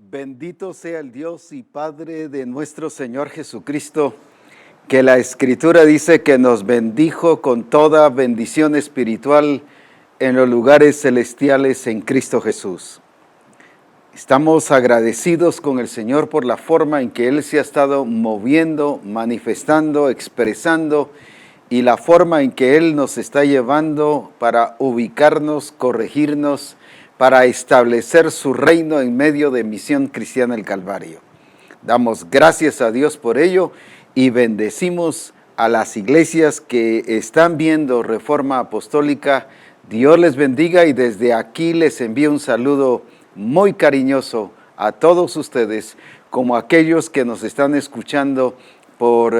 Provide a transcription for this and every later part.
Bendito sea el Dios y Padre de nuestro Señor Jesucristo, que la Escritura dice que nos bendijo con toda bendición espiritual en los lugares celestiales en Cristo Jesús. Estamos agradecidos con el Señor por la forma en que Él se ha estado moviendo, manifestando, expresando y la forma en que Él nos está llevando para ubicarnos, corregirnos, para establecer su reino en medio de Misión Cristiana el Calvario. Damos gracias a Dios por ello y bendecimos a las iglesias que están viendo Reforma Apostólica. Dios les bendiga y desde aquí les envío un saludo muy cariñoso a todos ustedes, como aquellos que nos están escuchando por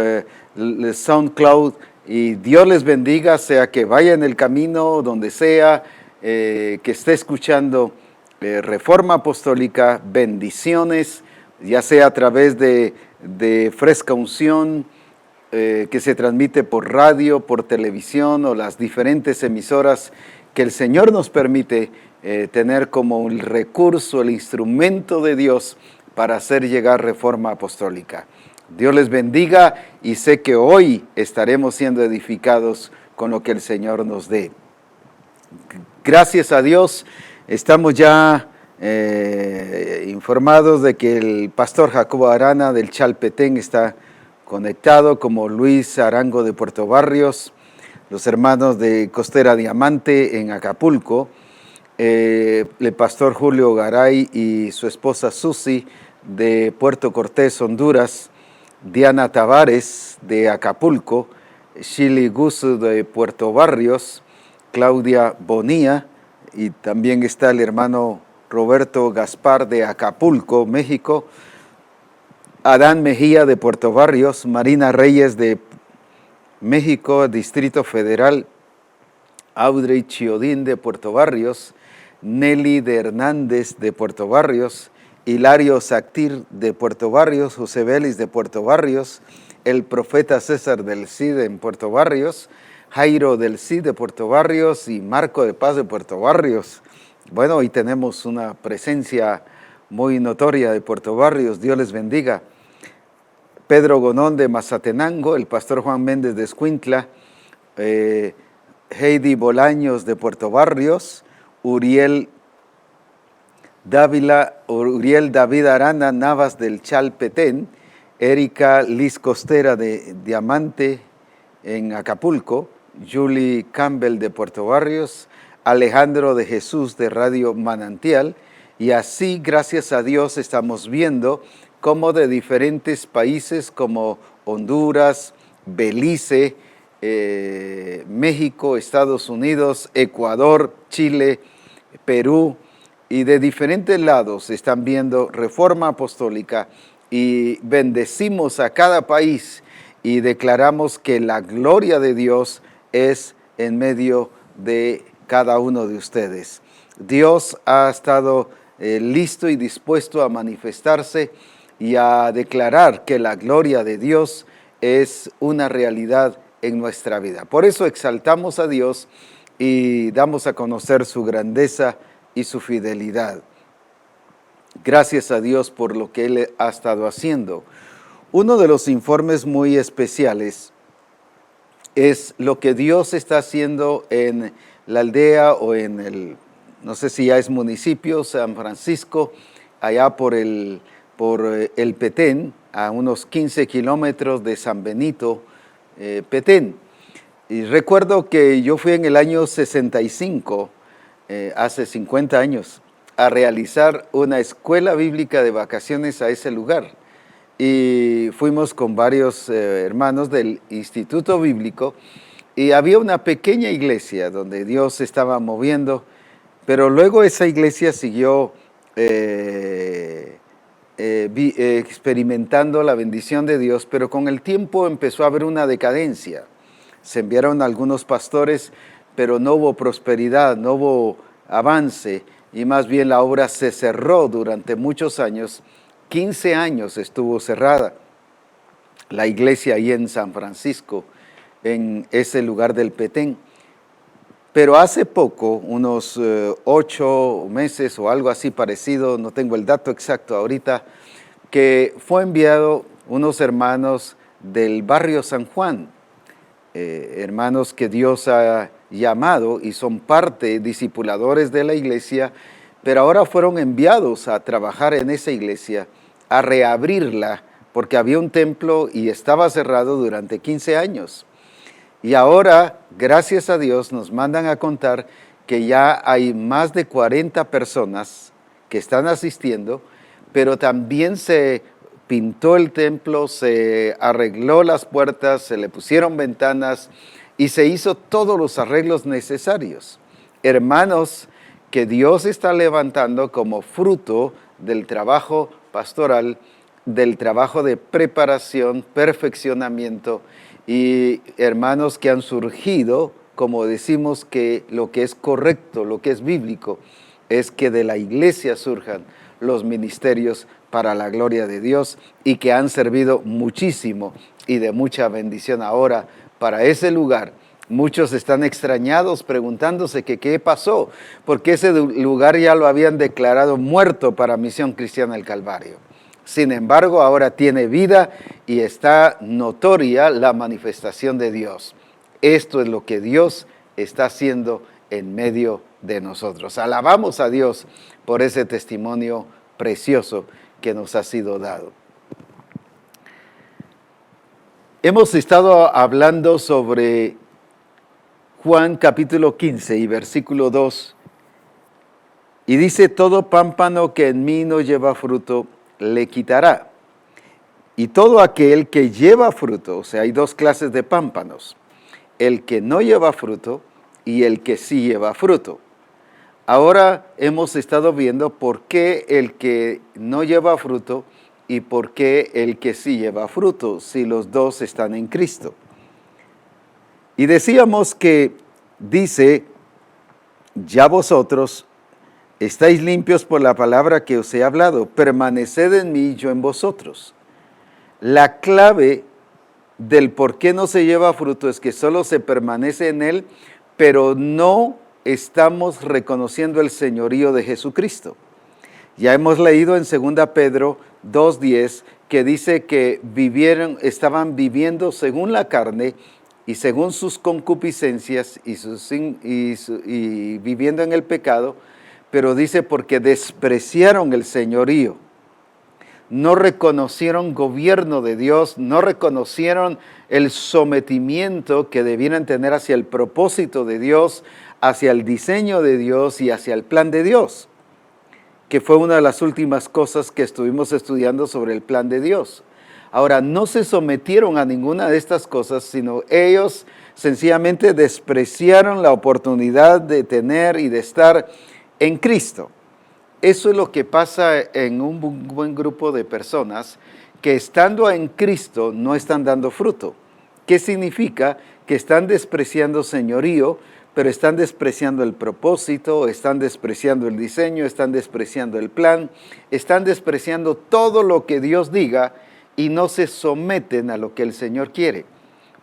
SoundCloud, y Dios les bendiga, sea que vaya en el camino, donde sea, que esté escuchando Reforma Apostólica, bendiciones, ya sea a través de Fresca Unción, que se transmite por radio, por televisión o las diferentes emisoras que el Señor nos permite tener como el recurso, el instrumento de Dios para hacer llegar Reforma Apostólica. Dios les bendiga y sé que hoy estaremos siendo edificados con lo que el Señor nos dé. Gracias a Dios, estamos ya informados de que el pastor Jacobo Arana del Chalpetén está conectado, como Luis Arango de Puerto Barrios, los hermanos de Costera Diamante en Acapulco, el pastor Julio Garay y su esposa Susi de Puerto Cortés, Honduras, Diana Tavares de Acapulco, Shili Gusu de Puerto Barrios, Claudia Bonilla, y también está el hermano Roberto Gaspar de Acapulco, México, Adán Mejía de Puerto Barrios, Marina Reyes de México, Distrito Federal, Audrey Chiodín de Puerto Barrios, Nelly de Hernández de Puerto Barrios, Hilario Sactir de Puerto Barrios, José Vélez de Puerto Barrios, el profeta César del Cid en Puerto Barrios, Jairo del Cid de Puerto Barrios y Marco de Paz de Puerto Barrios. Bueno, hoy tenemos una presencia muy notoria de Puerto Barrios, Dios les bendiga. Pedro Gonón de Mazatenango, el pastor Juan Méndez de Escuintla, Heidi Bolaños de Puerto Barrios, Uriel David Arana Navas del Chalpetén, Erika Liz Costera de Diamante en Acapulco, Julie Campbell de Puerto Barrios, Alejandro de Jesús de Radio Manantial, y así, gracias a Dios, estamos viendo cómo de diferentes países como Honduras, Belice, México, Estados Unidos, Ecuador, Chile, Perú, y de diferentes lados están viendo Reforma Apostólica, y bendecimos a cada país y declaramos que la gloria de Dios es en medio de cada uno de ustedes. Dios ha estado listo y dispuesto a manifestarse y a declarar que la gloria de Dios es una realidad en nuestra vida. Por eso exaltamos a Dios y damos a conocer su grandeza y su fidelidad. Gracias a Dios por lo que Él ha estado haciendo. Uno de los informes muy especiales es lo que Dios está haciendo en la aldea o en el, no sé si ya es municipio, San Francisco, allá por el Petén, a unos 15 kilómetros de San Benito, Petén. Y recuerdo que yo fui en el año 65, hace 50 años, a realizar una escuela bíblica de vacaciones a ese lugar. Y fuimos con varios hermanos del Instituto Bíblico y había una pequeña iglesia donde Dios se estaba moviendo, pero luego esa iglesia siguió experimentando la bendición de Dios, pero con el tiempo empezó a haber una decadencia. Se enviaron algunos pastores, pero no hubo prosperidad, no hubo avance, y más bien la obra se cerró durante muchos años. 15 años estuvo cerrada la iglesia ahí en San Francisco, en ese lugar del Petén. Pero hace poco, unos 8 meses o algo así parecido, no tengo el dato exacto ahorita, que fue enviado unos hermanos del barrio San Juan, hermanos que Dios ha llamado y son parte, discipuladores de la iglesia, pero ahora fueron enviados a trabajar en esa iglesia, a reabrirla, porque había un templo y estaba cerrado durante 15 años. Y ahora, gracias a Dios, nos mandan a contar que ya hay más de 40 personas que están asistiendo, pero también se pintó el templo, se arregló las puertas, se le pusieron ventanas y se hizo todos los arreglos necesarios. Hermanos que Dios está levantando como fruto del trabajo pastoral, del trabajo de preparación, perfeccionamiento, y hermanos que han surgido, como decimos que lo que es correcto, lo que es bíblico, es que de la iglesia surjan los ministerios para la gloria de Dios y que han servido muchísimo y de mucha bendición ahora para ese lugar. Muchos están extrañados preguntándose que qué pasó, porque ese lugar ya lo habían declarado muerto para Misión Cristiana del Calvario. Sin embargo, ahora tiene vida y está notoria la manifestación de Dios. Esto es lo que Dios está haciendo en medio de nosotros. Alabamos a Dios por ese testimonio precioso que nos ha sido dado. Hemos estado hablando sobre Juan capítulo 15 y versículo 2, y dice: todo pámpano que en mí no lleva fruto, le quitará. Y todo aquel que lleva fruto, o sea, hay dos clases de pámpanos, el que no lleva fruto y el que sí lleva fruto. Ahora hemos estado viendo por qué el que no lleva fruto y por qué el que sí lleva fruto, si los dos están en Cristo. Y decíamos que dice: ya vosotros estáis limpios por la palabra que os he hablado, permaneced en mí y yo en vosotros. La clave del por qué no se lleva fruto es que solo se permanece en él, pero no estamos reconociendo el señorío de Jesucristo. Ya hemos leído en 2 Pedro 2:10 que dice que estaban viviendo según la carne y según sus concupiscencias y viviendo en el pecado, pero dice porque despreciaron el señorío, no reconocieron gobierno de Dios, no reconocieron el sometimiento que debieran tener hacia el propósito de Dios, hacia el diseño de Dios y hacia el plan de Dios, que fue una de las últimas cosas que estuvimos estudiando sobre el plan de Dios. Ahora, no se sometieron a ninguna de estas cosas, sino ellos sencillamente despreciaron la oportunidad de tener y de estar en Cristo. Eso es lo que pasa en un buen grupo de personas que estando en Cristo no están dando fruto. ¿Qué significa? Que están despreciando señorío, pero están despreciando el propósito, están despreciando el diseño, están despreciando el plan, están despreciando todo lo que Dios diga y no se someten a lo que el Señor quiere,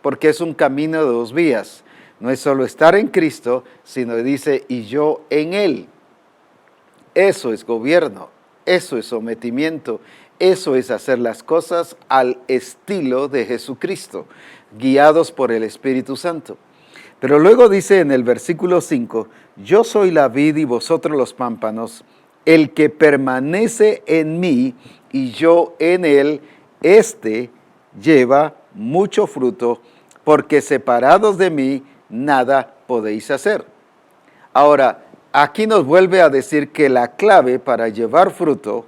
porque es un camino de dos vías. No es solo estar en Cristo, sino dice, y yo en Él. Eso es gobierno, eso es sometimiento, eso es hacer las cosas al estilo de Jesucristo, guiados por el Espíritu Santo. Pero luego dice en el versículo 5, yo soy la vid y vosotros los pámpanos, el que permanece en mí y yo en él, éste lleva mucho fruto, porque separados de mí nada podéis hacer. Ahora, aquí nos vuelve a decir que la clave para llevar fruto,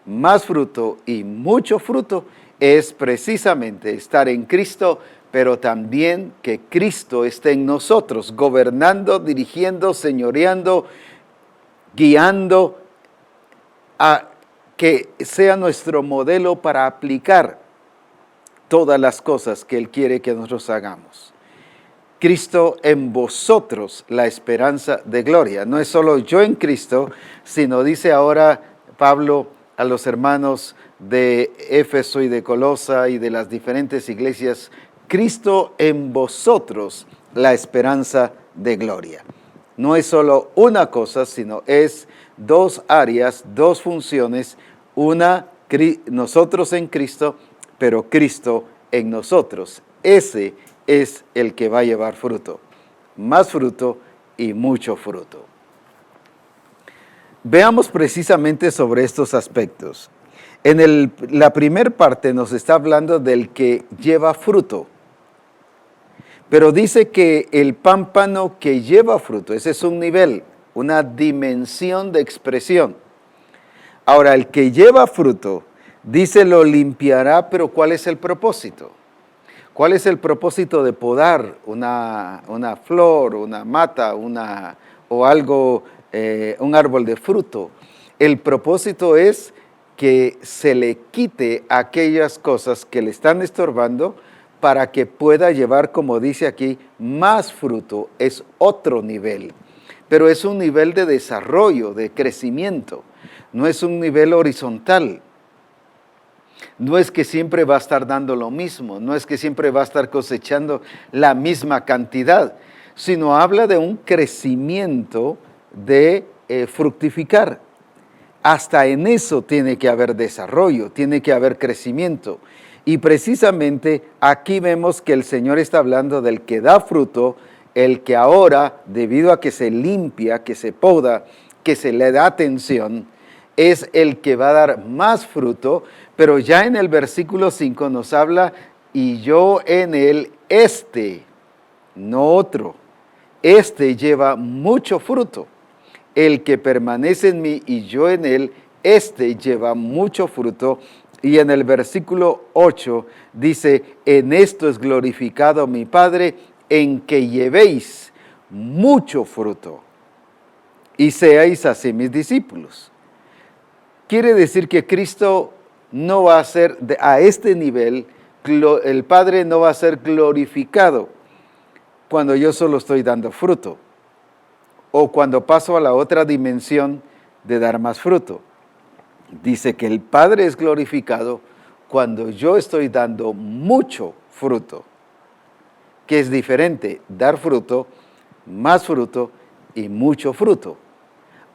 más fruto y mucho fruto, es precisamente estar en Cristo, pero también que Cristo esté en nosotros, gobernando, dirigiendo, señoreando, guiando, a que sea nuestro modelo para aplicar todas las cosas que Él quiere que nosotros hagamos. Cristo en vosotros, la esperanza de gloria. No es solo yo en Cristo, sino dice ahora Pablo a los hermanos de Éfeso y de Colosa y de las diferentes iglesias, Cristo en vosotros, la esperanza de gloria. No es solo una cosa, sino es dos áreas, dos funciones, una nosotros en Cristo, pero Cristo en nosotros. Ese es el que va a llevar fruto, más fruto y mucho fruto. Veamos precisamente sobre estos aspectos. En la primera parte nos está hablando del que lleva fruto, pero dice que el pámpano que lleva fruto, ese es un nivel, una dimensión de expresión. Ahora, el que lleva fruto, dice lo limpiará, pero ¿cuál es el propósito? ¿Cuál es el propósito de podar una flor, una mata, o algo, un árbol de fruto? El propósito es que se le quite aquellas cosas que le están estorbando para que pueda llevar, como dice aquí, más fruto. Es otro nivel, pero es un nivel de desarrollo, de crecimiento. No es un nivel horizontal. No es que siempre va a estar dando lo mismo, no es que siempre va a estar cosechando la misma cantidad, sino habla de un crecimiento de fructificar. Hasta en eso tiene que haber desarrollo, tiene que haber crecimiento. Y precisamente aquí vemos que el Señor está hablando del que da fruto, el que ahora, debido a que se limpia, que se poda, que se le da atención, es el que va a dar más fruto, pero ya en el versículo 5 nos habla, y yo en él, no otro, lleva mucho fruto. El que permanece en mí y yo en él, lleva mucho fruto. Y en el versículo 8 dice, en esto es glorificado mi Padre, en que llevéis mucho fruto y seáis así mis discípulos. Quiere decir que Cristo no va a ser, a este nivel, el Padre no va a ser glorificado cuando yo solo estoy dando fruto, o cuando paso a la otra dimensión de dar más fruto. Dice que el Padre es glorificado cuando yo estoy dando mucho fruto, que es diferente, dar fruto, más fruto y mucho fruto.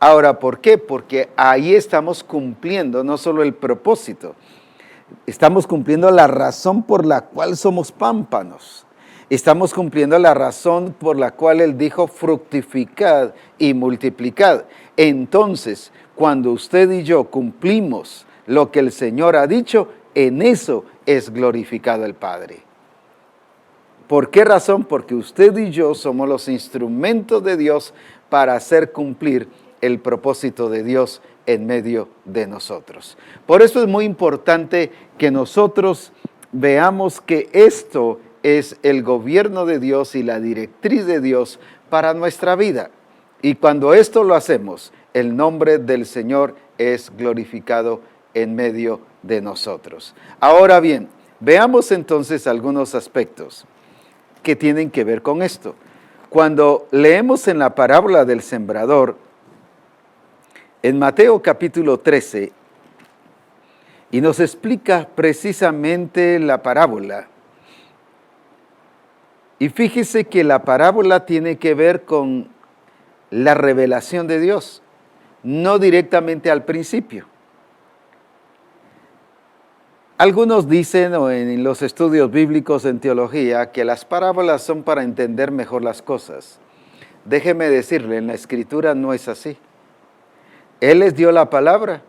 Ahora, ¿por qué? Porque ahí estamos cumpliendo no solo el propósito, estamos cumpliendo la razón por la cual somos pámpanos. Estamos cumpliendo la razón por la cual Él dijo fructificad y multiplicad. Entonces, cuando usted y yo cumplimos lo que el Señor ha dicho, en eso es glorificado el Padre. ¿Por qué razón? Porque usted y yo somos los instrumentos de Dios para hacer cumplir el propósito de Dios en medio de nosotros. Por eso es muy importante que nosotros veamos que esto es el gobierno de Dios y la directriz de Dios para nuestra vida. Y cuando esto lo hacemos, el nombre del Señor es glorificado en medio de nosotros. Ahora bien, veamos entonces algunos aspectos que tienen que ver con esto. Cuando leemos en la parábola del sembrador, en Mateo capítulo 13, y nos explica precisamente la parábola. Y fíjese que la parábola tiene que ver con la revelación de Dios, no directamente al principio. Algunos dicen, o en los estudios bíblicos en teología, que las parábolas son para entender mejor las cosas. Déjeme decirle, en la Escritura no es así. Él les dio la palabra,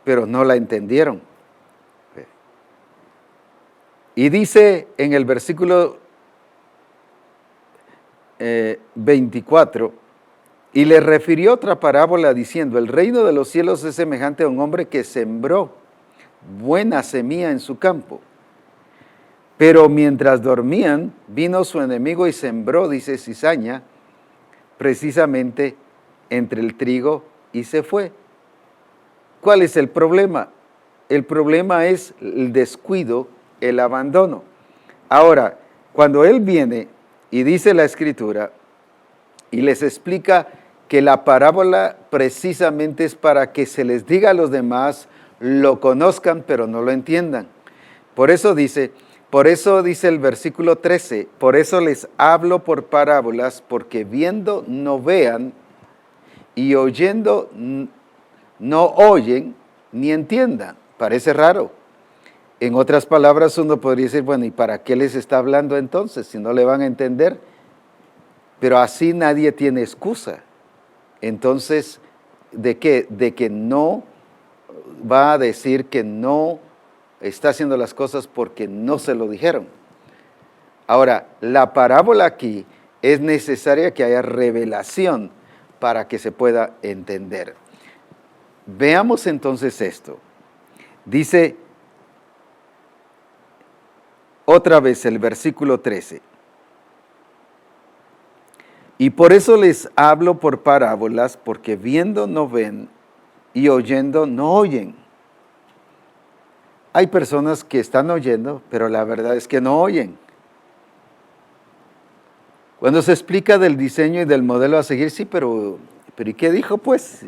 pero no la entendieron. Y dice en el versículo 24, y le refirió otra parábola diciendo, el reino de los cielos es semejante a un hombre que sembró buena semilla en su campo. Pero mientras dormían, vino su enemigo y sembró, dice, cizaña, precisamente entre el trigo y se fue. ¿Cuál es el problema? El problema es el descuido, el abandono. Ahora, cuando él viene y dice la Escritura y les explica que la parábola precisamente es para que se les diga a los demás, lo conozcan pero no lo entiendan. Por eso dice, Por eso dice el versículo 13, por eso les hablo por parábolas, porque viendo no vean y oyendo no oyen ni entiendan. Parece raro. En otras palabras, uno podría decir, bueno, ¿y para qué les está hablando entonces si no le van a entender? Pero así nadie tiene excusa. Entonces, ¿de qué? De que no va a decir que no está haciendo las cosas porque no se lo dijeron. Ahora, la parábola aquí es necesaria que haya revelación para que se pueda entender. Veamos entonces esto. Dice otra vez el versículo 13. Y por eso les hablo por parábolas, porque viendo no ven y oyendo no oyen. Hay personas que están oyendo, pero la verdad es que no oyen. Cuando se explica del diseño y del modelo a seguir, sí, pero ¿y qué dijo pues?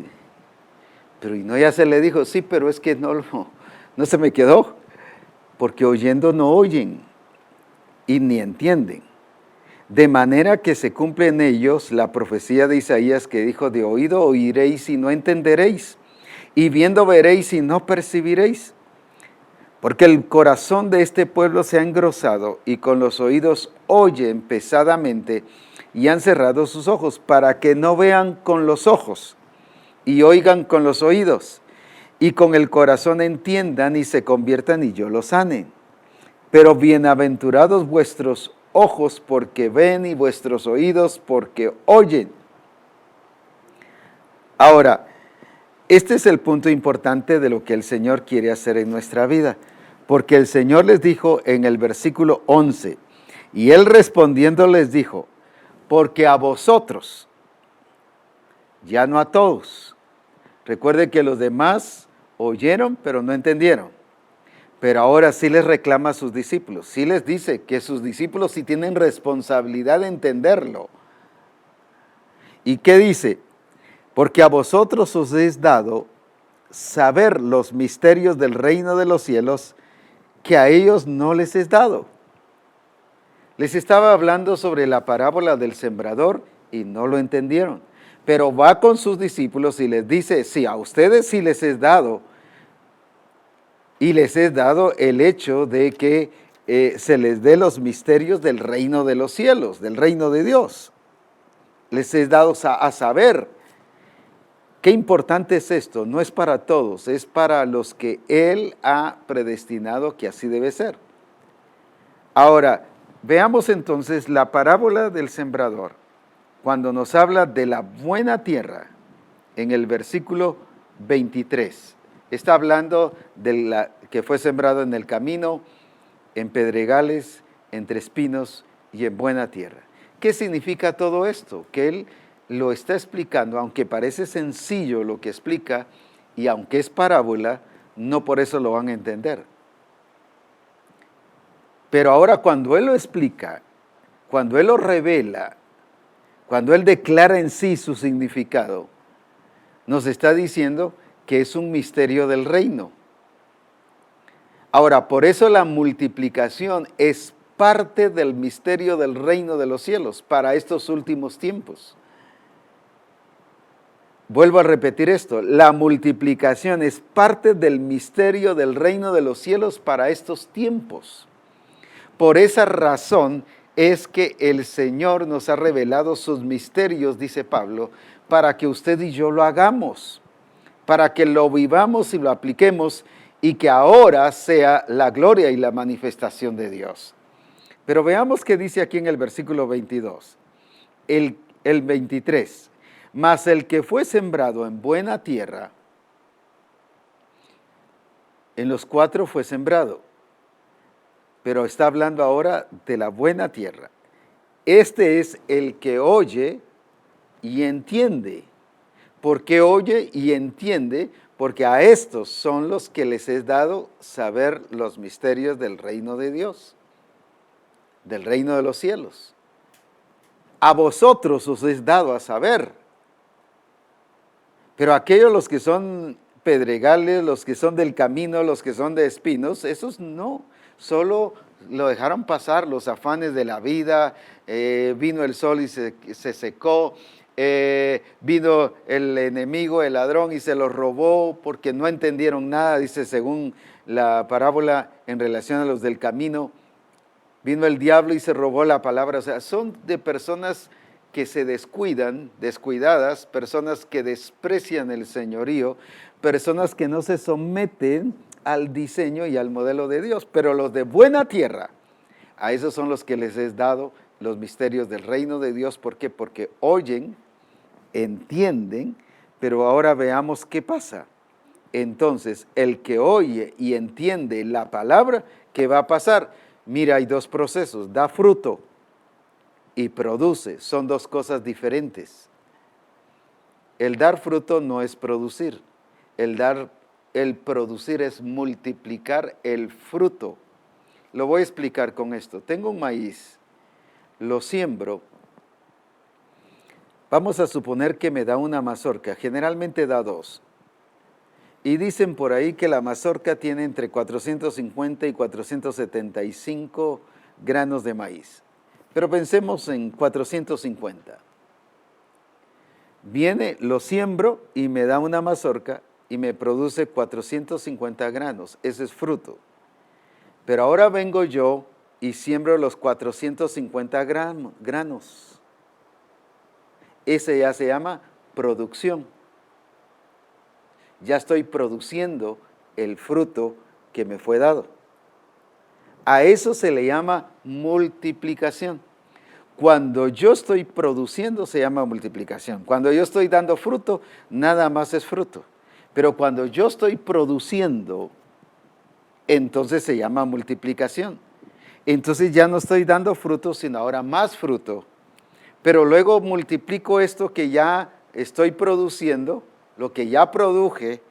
Pero y no ya se le dijo, sí, pero es que no se me quedó, porque oyendo no oyen y ni entienden. De manera que se cumple en ellos la profecía de Isaías que dijo, de oído oiréis y no entenderéis, y viendo veréis y no percibiréis. Porque el corazón de este pueblo se ha engrosado y con los oídos oyen pesadamente y han cerrado sus ojos para que no vean con los ojos y oigan con los oídos y con el corazón entiendan y se conviertan y yo los sane. Pero bienaventurados vuestros ojos porque ven y vuestros oídos porque oyen. Ahora, este es el punto importante de lo que el Señor quiere hacer en nuestra vida. Porque el Señor les dijo en el versículo 11, y Él respondiendo les dijo, porque a vosotros, ya no a todos. Recuerde que los demás oyeron, pero no entendieron. Pero ahora sí les reclama a sus discípulos. Sí les dice que sus discípulos sí tienen responsabilidad de entenderlo. ¿Y qué dice? Porque a vosotros os es dado saber los misterios del reino de los cielos, que a ellos no les es dado. Les estaba hablando sobre la parábola del sembrador y no lo entendieron. Pero va con sus discípulos y les dice, sí, a ustedes sí les es dado. Y les es dado el hecho de que se les dé los misterios del reino de los cielos, del reino de Dios. Les es dado a saber. Qué importante es esto, no es para todos, es para los que Él ha predestinado que así debe ser. Ahora, veamos entonces la parábola del sembrador, cuando nos habla de la buena tierra, en el versículo 23. Está hablando de la que fue sembrado en el camino, en pedregales, entre espinos y en buena tierra. ¿Qué significa todo esto? Que Él lo está explicando, aunque parece sencillo lo que explica, y aunque es parábola, no por eso lo van a entender. Pero ahora cuando Él lo explica, cuando Él lo revela, cuando Él declara en sí su significado, nos está diciendo que es un misterio del reino. Ahora, por eso la multiplicación es parte del misterio del reino de los cielos para estos últimos tiempos. Vuelvo a repetir esto, la multiplicación es parte del misterio del reino de los cielos para estos tiempos. Por esa razón es que el Señor nos ha revelado sus misterios, dice Pablo, para que usted y yo lo hagamos, para que lo vivamos y lo apliquemos y que ahora sea la gloria y la manifestación de Dios. Pero veamos qué dice aquí en el versículo 22, el 23. Mas el que fue sembrado en buena tierra, en los 4 fue sembrado, pero está hablando ahora de la buena tierra. Este es el que oye y entiende. ¿Por qué oye y entiende? Porque a estos son los que les es dado saber los misterios del reino de Dios, del reino de los cielos. A vosotros os es dado a saber. Pero aquellos los que son pedregales, los que son del camino, los que son de espinos, esos no. Solo lo dejaron pasar los afanes de la vida, vino el sol y se secó, vino el enemigo, el ladrón y se los robó porque no entendieron nada, dice según la parábola en relación a los del camino, vino el diablo y se robó la palabra. O sea, son de personas que se descuidan, descuidadas, personas que desprecian el señorío, personas que no se someten al diseño y al modelo de Dios, pero los de buena tierra, a esos son los que les es dado los misterios del reino de Dios. ¿Por qué? Porque oyen, entienden, pero ahora veamos qué pasa. Entonces, el que oye y entiende la palabra, ¿qué va a pasar? Mira, hay dos procesos, da fruto y produce, son dos cosas diferentes. El dar fruto no es producir, el producir es multiplicar el fruto. Lo voy a explicar con esto. Tengo un maíz, lo siembro. Vamos a suponer que me da una mazorca, generalmente da dos. Y dicen por ahí que la mazorca tiene entre 450 y 475 granos de maíz. Pero pensemos en 450. Viene, lo siembro y me da una mazorca y me produce 450 granos. Ese es fruto. Pero ahora vengo yo y siembro los 450 granos. Ese ya se llama producción. Ya estoy produciendo el fruto que me fue dado. A eso se le llama multiplicación. Cuando yo estoy produciendo se llama multiplicación. Cuando yo estoy dando fruto, nada más es fruto. Pero cuando yo estoy produciendo, entonces se llama multiplicación. Entonces ya no estoy dando fruto, sino ahora más fruto. Pero luego multiplico esto que ya estoy produciendo, lo que ya produje,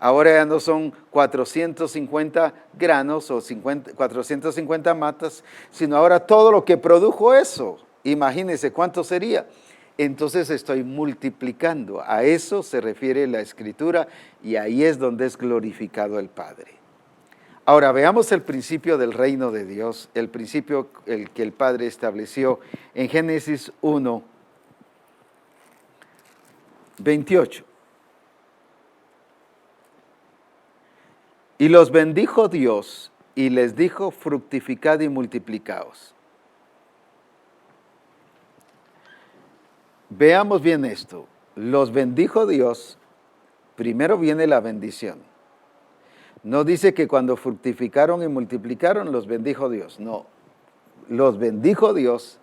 ahora ya no son 450 granos o 450 matas, sino ahora todo lo que produjo eso. Imagínense cuánto sería. Entonces estoy multiplicando. A eso se refiere la Escritura y ahí es donde es glorificado el Padre. Ahora veamos el principio del reino de Dios, el principio que el Padre estableció en Génesis 1, 28. Y los bendijo Dios y les dijo: fructificad y multiplicaos. Veamos bien esto. Los bendijo Dios, primero viene la bendición. No dice que cuando fructificaron y multiplicaron los bendijo Dios. No, los bendijo Dios.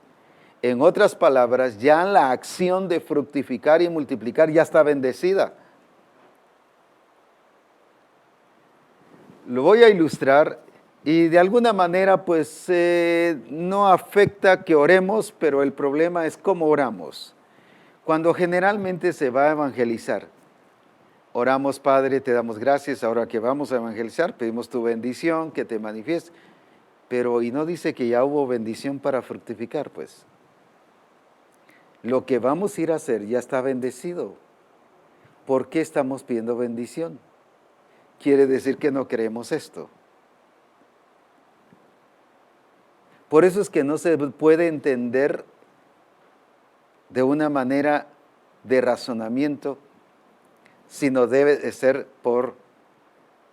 En otras palabras, ya la acción de fructificar y multiplicar ya está bendecida. Lo voy a ilustrar y de alguna manera pues no afecta que oremos, pero el problema es cómo oramos. Cuando generalmente se va a evangelizar, oramos: Padre, te damos gracias, ahora que vamos a evangelizar, pedimos tu bendición, que te manifiestes. Pero y no dice que ya hubo bendición para fructificar, pues. Lo que vamos a ir a hacer ya está bendecido. ¿Por qué estamos pidiendo bendición? Quiere decir que no creemos esto. Por eso es que no se puede entender de una manera de razonamiento, sino debe de ser por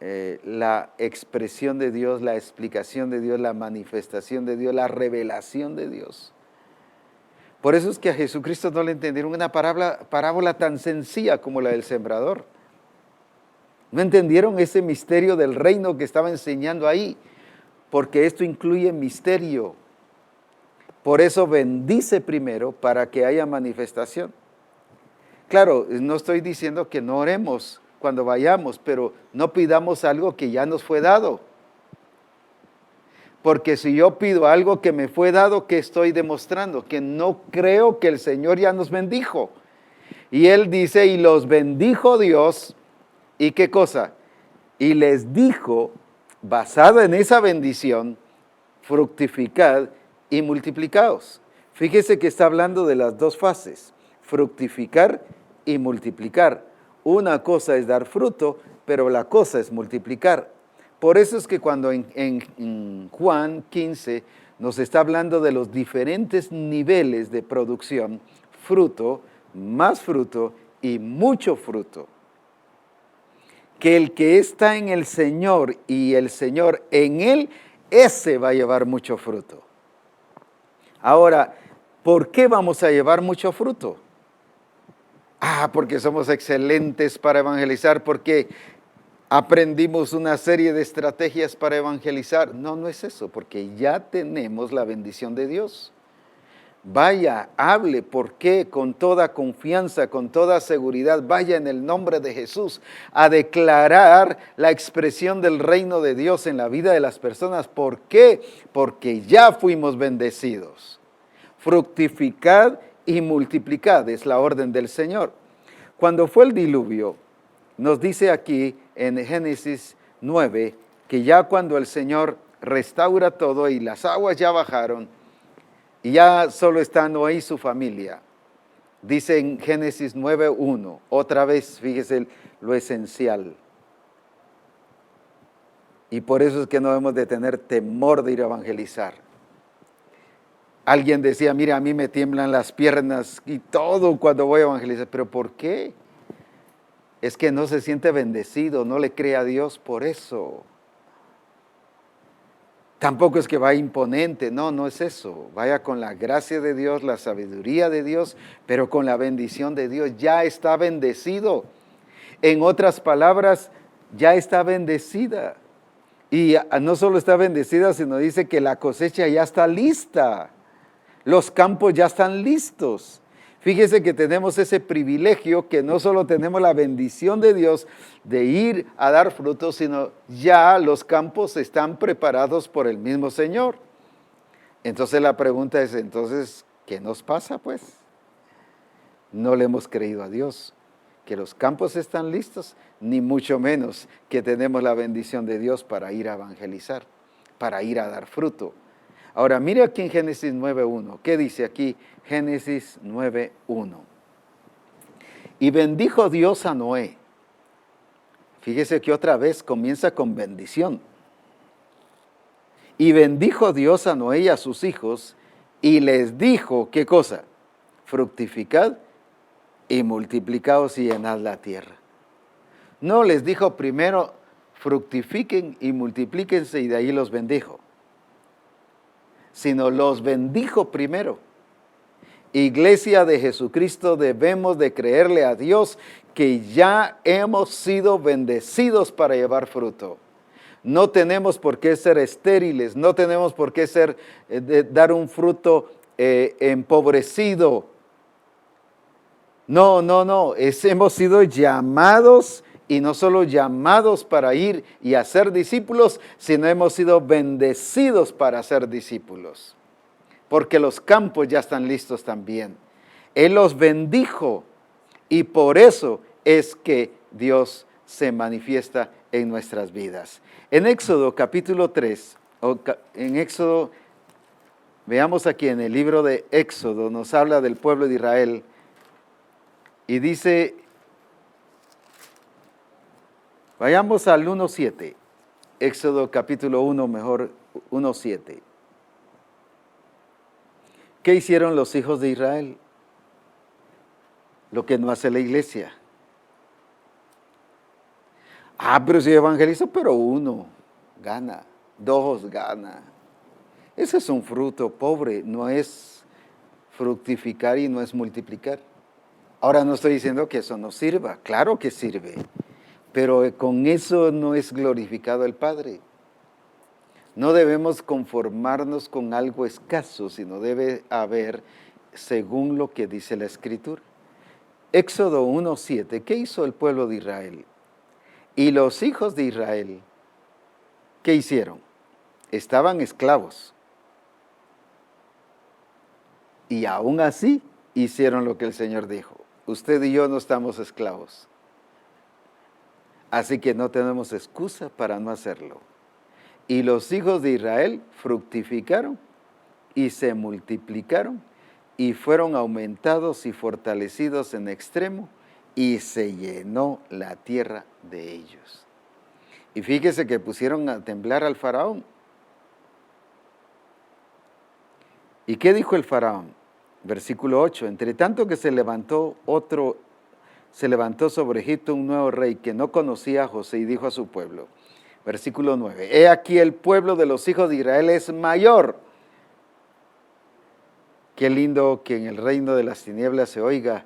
la expresión de Dios, la explicación de Dios, la manifestación de Dios, la revelación de Dios. Por eso es que a Jesucristo no le entendieron una parábola tan sencilla como la del sembrador. No entendieron ese misterio del reino que estaba enseñando ahí, porque esto incluye misterio. Por eso bendice primero para que haya manifestación. Claro, no estoy diciendo que no oremos cuando vayamos, pero no pidamos algo que ya nos fue dado. Porque si yo pido algo que me fue dado, ¿qué estoy demostrando? Que no creo que el Señor ya nos bendijo. Y Él dice: y los bendijo Dios, ¿y qué cosa? Y les dijo, basado en esa bendición: fructificad y multiplicaos. Fíjese que está hablando de las dos fases, fructificar y multiplicar. Una cosa es dar fruto, pero la cosa es multiplicar. Por eso es que cuando en Juan 15 nos está hablando de los diferentes niveles de producción, fruto, más fruto y mucho fruto, que el que está en el Señor y el Señor en él, ese va a llevar mucho fruto. Ahora, ¿por qué vamos a llevar mucho fruto? Porque somos excelentes para evangelizar, porque aprendimos una serie de estrategias para evangelizar. No, no es eso, porque ya tenemos la bendición de Dios. Vaya, hable, ¿por qué? Con toda confianza, con toda seguridad, vaya en el nombre de Jesús a declarar la expresión del reino de Dios en la vida de las personas. ¿Por qué? Porque ya fuimos bendecidos. Fructificad y multiplicad, es la orden del Señor. Cuando fue el diluvio, nos dice aquí en Génesis 9, que ya cuando el Señor restaura todo y las aguas ya bajaron, y ya solo está Noé y su familia, dice en Génesis 9:1, otra vez, fíjese lo esencial. Y por eso es que no debemos de tener temor de ir a evangelizar. Alguien decía, mira, a mí me tiemblan las piernas y todo cuando voy a evangelizar. ¿Pero por qué? Es que no se siente bendecido, no le cree a Dios por eso. Tampoco es que vaya imponente, no es eso. Vaya con la gracia de Dios, la sabiduría de Dios, pero con la bendición de Dios. Ya está bendecido. En otras palabras, ya está bendecida. Y no solo está bendecida, sino dice que la cosecha ya está lista. Los campos ya están listos. Fíjese que tenemos ese privilegio, que no solo tenemos la bendición de Dios de ir a dar frutos, sino ya los campos están preparados por el mismo Señor. Entonces la pregunta es, entonces, ¿qué nos pasa pues? No le hemos creído a Dios, que los campos están listos, ni mucho menos que tenemos la bendición de Dios para ir a evangelizar, para ir a dar fruto. Ahora, mire aquí en Génesis 9:1. ¿Qué dice aquí? Génesis 9:1. Y bendijo Dios a Noé. Fíjese que otra vez comienza con bendición. Y bendijo Dios a Noé y a sus hijos y les dijo, ¿qué cosa? Fructificad y multiplicaos y llenad la tierra. No les dijo primero, fructifiquen y multiplíquense y de ahí los bendijo, sino los bendijo primero. Iglesia de Jesucristo, debemos de creerle a Dios que ya hemos sido bendecidos para llevar fruto. No tenemos por qué ser estériles, no tenemos por qué dar un fruto empobrecido. No, hemos sido llamados, y no solo llamados para ir y hacer discípulos, sino hemos sido bendecidos para hacer discípulos. Porque los campos ya están listos también. Él los bendijo y por eso es que Dios se manifiesta en nuestras vidas. En Éxodo capítulo 3, en Éxodo, veamos aquí en el libro de Éxodo, nos habla del pueblo de Israel y dice, vayamos al 1:7, Éxodo capítulo 1, mejor 1:7. ¿Qué hicieron los hijos de Israel? Lo que no hace la iglesia. Pero si evangelizo, pero uno gana, dos gana. Ese es un fruto pobre, no es fructificar y no es multiplicar. Ahora no estoy diciendo que eso no sirva, claro que sirve, pero con eso no es glorificado el Padre. No debemos conformarnos con algo escaso, sino debe haber según lo que dice la Escritura. Éxodo 1:7, ¿qué hizo el pueblo de Israel? Y los hijos de Israel, ¿qué hicieron? Estaban esclavos. Y aún así hicieron lo que el Señor dijo. Usted y yo no estamos esclavos. Así que no tenemos excusa para no hacerlo. Y los hijos de Israel fructificaron y se multiplicaron y fueron aumentados y fortalecidos en extremo y se llenó la tierra de ellos. Y fíjese que pusieron a temblar al faraón. ¿Y qué dijo el faraón? Versículo 8, entre tanto que se levantó sobre Egipto un nuevo rey que no conocía a José y dijo a su pueblo, versículo 9, he aquí el pueblo de los hijos de Israel es mayor. Qué lindo que en el reino de las tinieblas se oiga,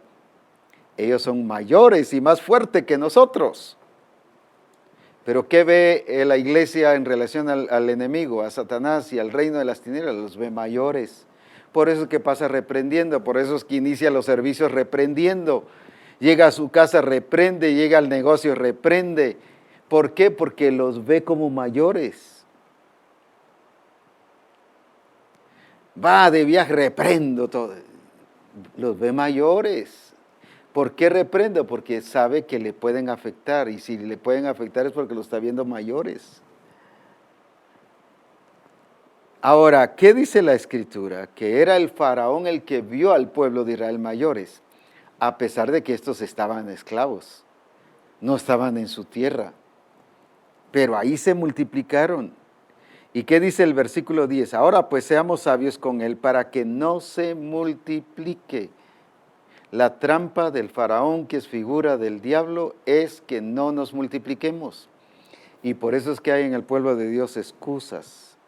ellos son mayores y más fuertes que nosotros. Pero ¿qué ve la iglesia en relación al enemigo, a Satanás y al reino de las tinieblas? Los ve mayores. Por eso es que pasa reprendiendo, por eso es que inicia los servicios reprendiendo. Llega a su casa, reprende, llega al negocio, reprende. ¿Por qué? Porque los ve como mayores. Va de viaje, reprendo todo. Los ve mayores. ¿Por qué reprendo? Porque sabe que le pueden afectar, y si le pueden afectar es porque lo está viendo mayores. Ahora, ¿qué dice la Escritura? Que era el faraón el que vio al pueblo de Israel mayores, a pesar de que estos estaban esclavos, no estaban en su tierra, pero ahí se multiplicaron. ¿Y qué dice el versículo 10? Ahora pues seamos sabios con él para que no se multiplique. La trampa del faraón, que es figura del diablo, es que no nos multipliquemos. Y por eso es que hay en el pueblo de Dios excusas.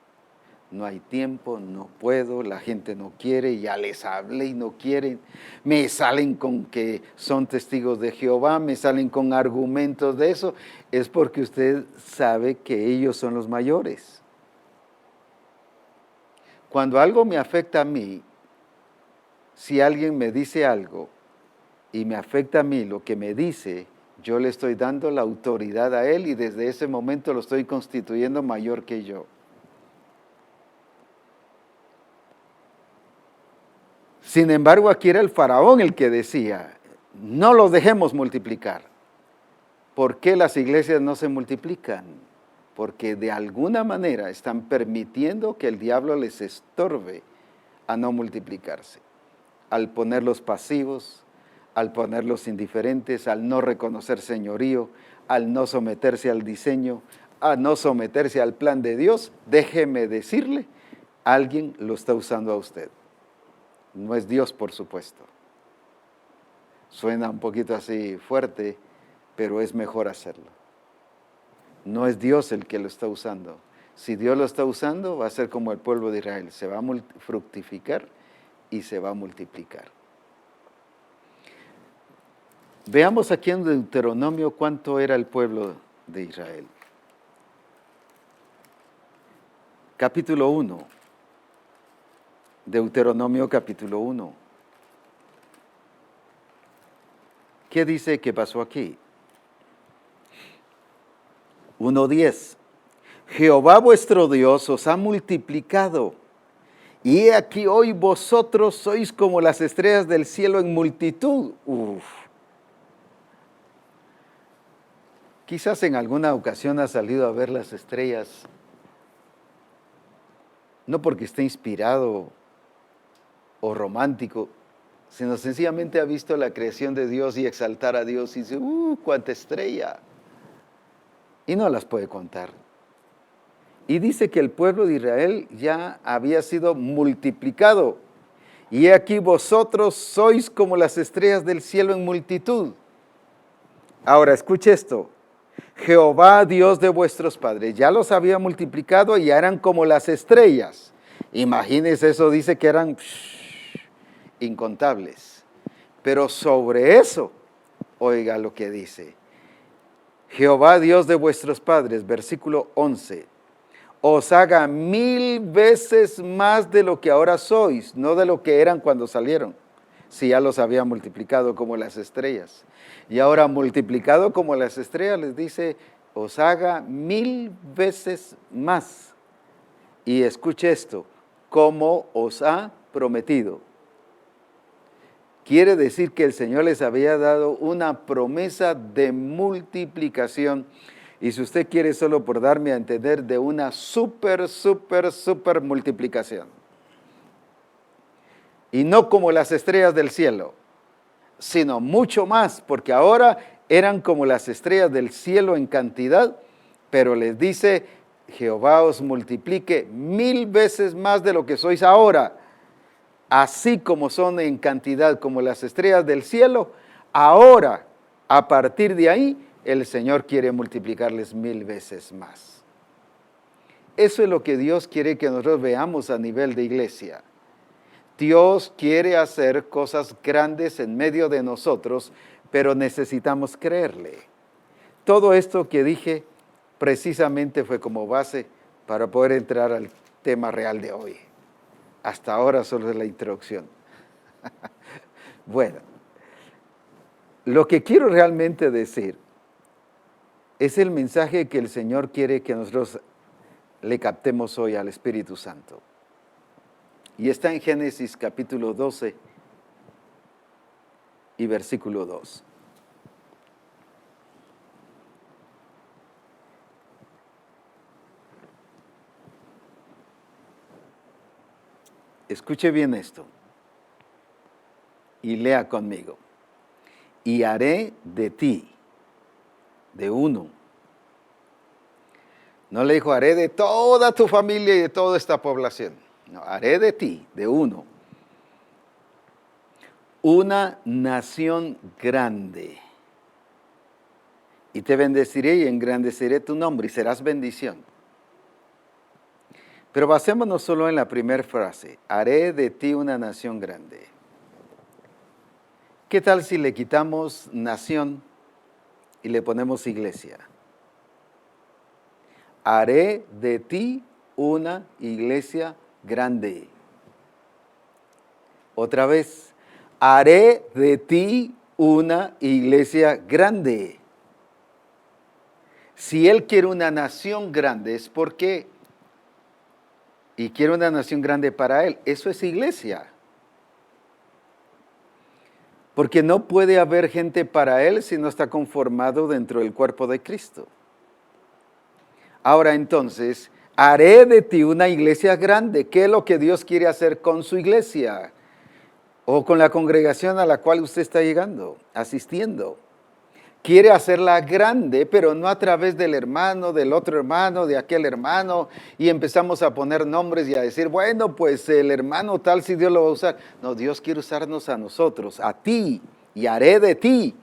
No hay tiempo, no puedo, la gente no quiere, ya les hablé y no quieren. Me salen con que son testigos de Jehová, me salen con argumentos de eso. Es porque usted sabe que ellos son los mayores. Cuando algo me afecta a mí, si alguien me dice algo y me afecta a mí lo que me dice, yo le estoy dando la autoridad a él y desde ese momento lo estoy constituyendo mayor que yo. Sin embargo, aquí era el faraón el que decía, no los dejemos multiplicar. ¿Por qué las iglesias no se multiplican? Porque de alguna manera están permitiendo que el diablo les estorbe a no multiplicarse. Al ponerlos pasivos, al ponerlos indiferentes, al no reconocer señorío, al no someterse al diseño, a no someterse al plan de Dios, déjeme decirle, alguien lo está usando a usted. No es Dios, por supuesto. Suena un poquito así fuerte, pero es mejor hacerlo. No es Dios el que lo está usando. Si Dios lo está usando, va a ser como el pueblo de Israel. Se va a fructificar y se va a multiplicar. Veamos aquí en Deuteronomio cuánto era el pueblo de Israel. Capítulo 1. Deuteronomio capítulo 1. ¿Qué dice que pasó aquí? 1:10. Jehová vuestro Dios os ha multiplicado, y he aquí hoy vosotros sois como las estrellas del cielo en multitud. Quizás en alguna ocasión ha salido a ver las estrellas, no porque esté inspirado o romántico, sino sencillamente ha visto la creación de Dios y exaltar a Dios y dice, ¡cuánta estrella! Y no las puede contar. Y dice que el pueblo de Israel ya había sido multiplicado. Y he aquí vosotros sois como las estrellas del cielo en multitud. Ahora, escuche esto. Jehová, Dios de vuestros padres, ya los había multiplicado y ya eran como las estrellas. Imagínense eso, dice que eran incontables. Pero sobre eso, oiga lo que dice. Jehová, Dios de vuestros padres, versículo 11, os haga 1000 veces más de lo que ahora sois, no de lo que eran cuando salieron, si ya los había multiplicado como las estrellas. Y ahora multiplicado como las estrellas, les dice, os haga 1000 veces más. Y escuche esto, como os ha prometido. Quiere decir que el Señor les había dado una promesa de multiplicación. Y si usted quiere, solo por darme a entender, de una super multiplicación. Y no como las estrellas del cielo, sino mucho más, porque ahora eran como las estrellas del cielo en cantidad pero les dice, Jehová os multiplique 1000 veces más de lo que sois ahora, así como son en cantidad como las estrellas del cielo. Ahora, a partir de ahí, el Señor quiere multiplicarles 1000 veces más. Eso es lo que Dios quiere que nosotros veamos a nivel de iglesia. Dios quiere hacer cosas grandes en medio de nosotros, pero necesitamos creerle. Todo esto que dije precisamente fue como base para poder entrar al tema real de hoy. Hasta ahora solo es la introducción. Bueno, lo que quiero realmente decir es el mensaje que el Señor quiere que nosotros le captemos hoy al Espíritu Santo. Y está en Génesis capítulo 12 y versículo 2. Escuche bien esto y lea conmigo. Y haré de ti, de uno. No le dijo, haré de toda tu familia y de toda esta población. No, haré de ti, de uno, una nación grande. Y te bendeciré y engrandeceré tu nombre y serás bendición. Pero basémonos solo en la primera frase, haré de ti una nación grande. ¿Qué tal si le quitamos nación y le ponemos iglesia? Haré de ti una iglesia grande. Otra vez, haré de ti una iglesia grande. Si Él quiere una nación grande, es porque, y quiere una nación grande para Él, eso es iglesia. Porque no puede haber gente para Él si no está conformado dentro del cuerpo de Cristo. Ahora entonces, haré de ti una iglesia grande. ¿Qué es lo que Dios quiere hacer con su iglesia? O con la congregación a la cual usted está llegando, asistiendo. Quiere hacerla grande, pero no a través del hermano, del otro hermano, de aquel hermano, y empezamos a poner nombres y a decir, bueno, pues el hermano tal si Dios lo va a usar. No, Dios quiere usarnos a nosotros, a ti, y haré de ti.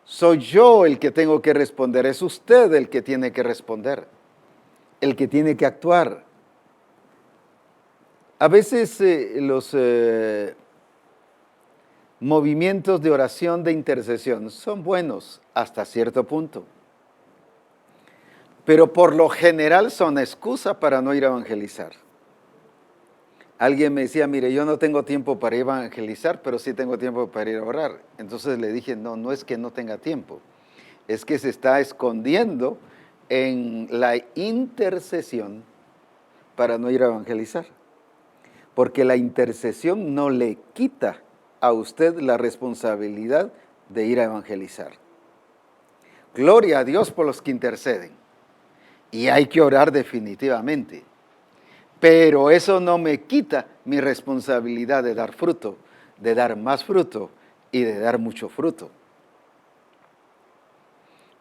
Soy yo el que tengo que responder, es usted el que tiene que responder, el que tiene que actuar. A veces los movimientos de oración de intercesión son buenos hasta cierto punto, pero por lo general son excusa para no ir a evangelizar. Alguien me decía, mire, yo no tengo tiempo para ir a evangelizar, pero sí tengo tiempo para ir a orar. Entonces le dije, no, no es que no tenga tiempo, es que se está escondiendo en la intercesión para no ir a evangelizar. Porque la intercesión no le quita a usted la responsabilidad de ir a evangelizar. Gloria a Dios por los que interceden. Y hay que orar definitivamente. Pero eso no me quita mi responsabilidad de dar fruto, de dar más fruto y de dar mucho fruto.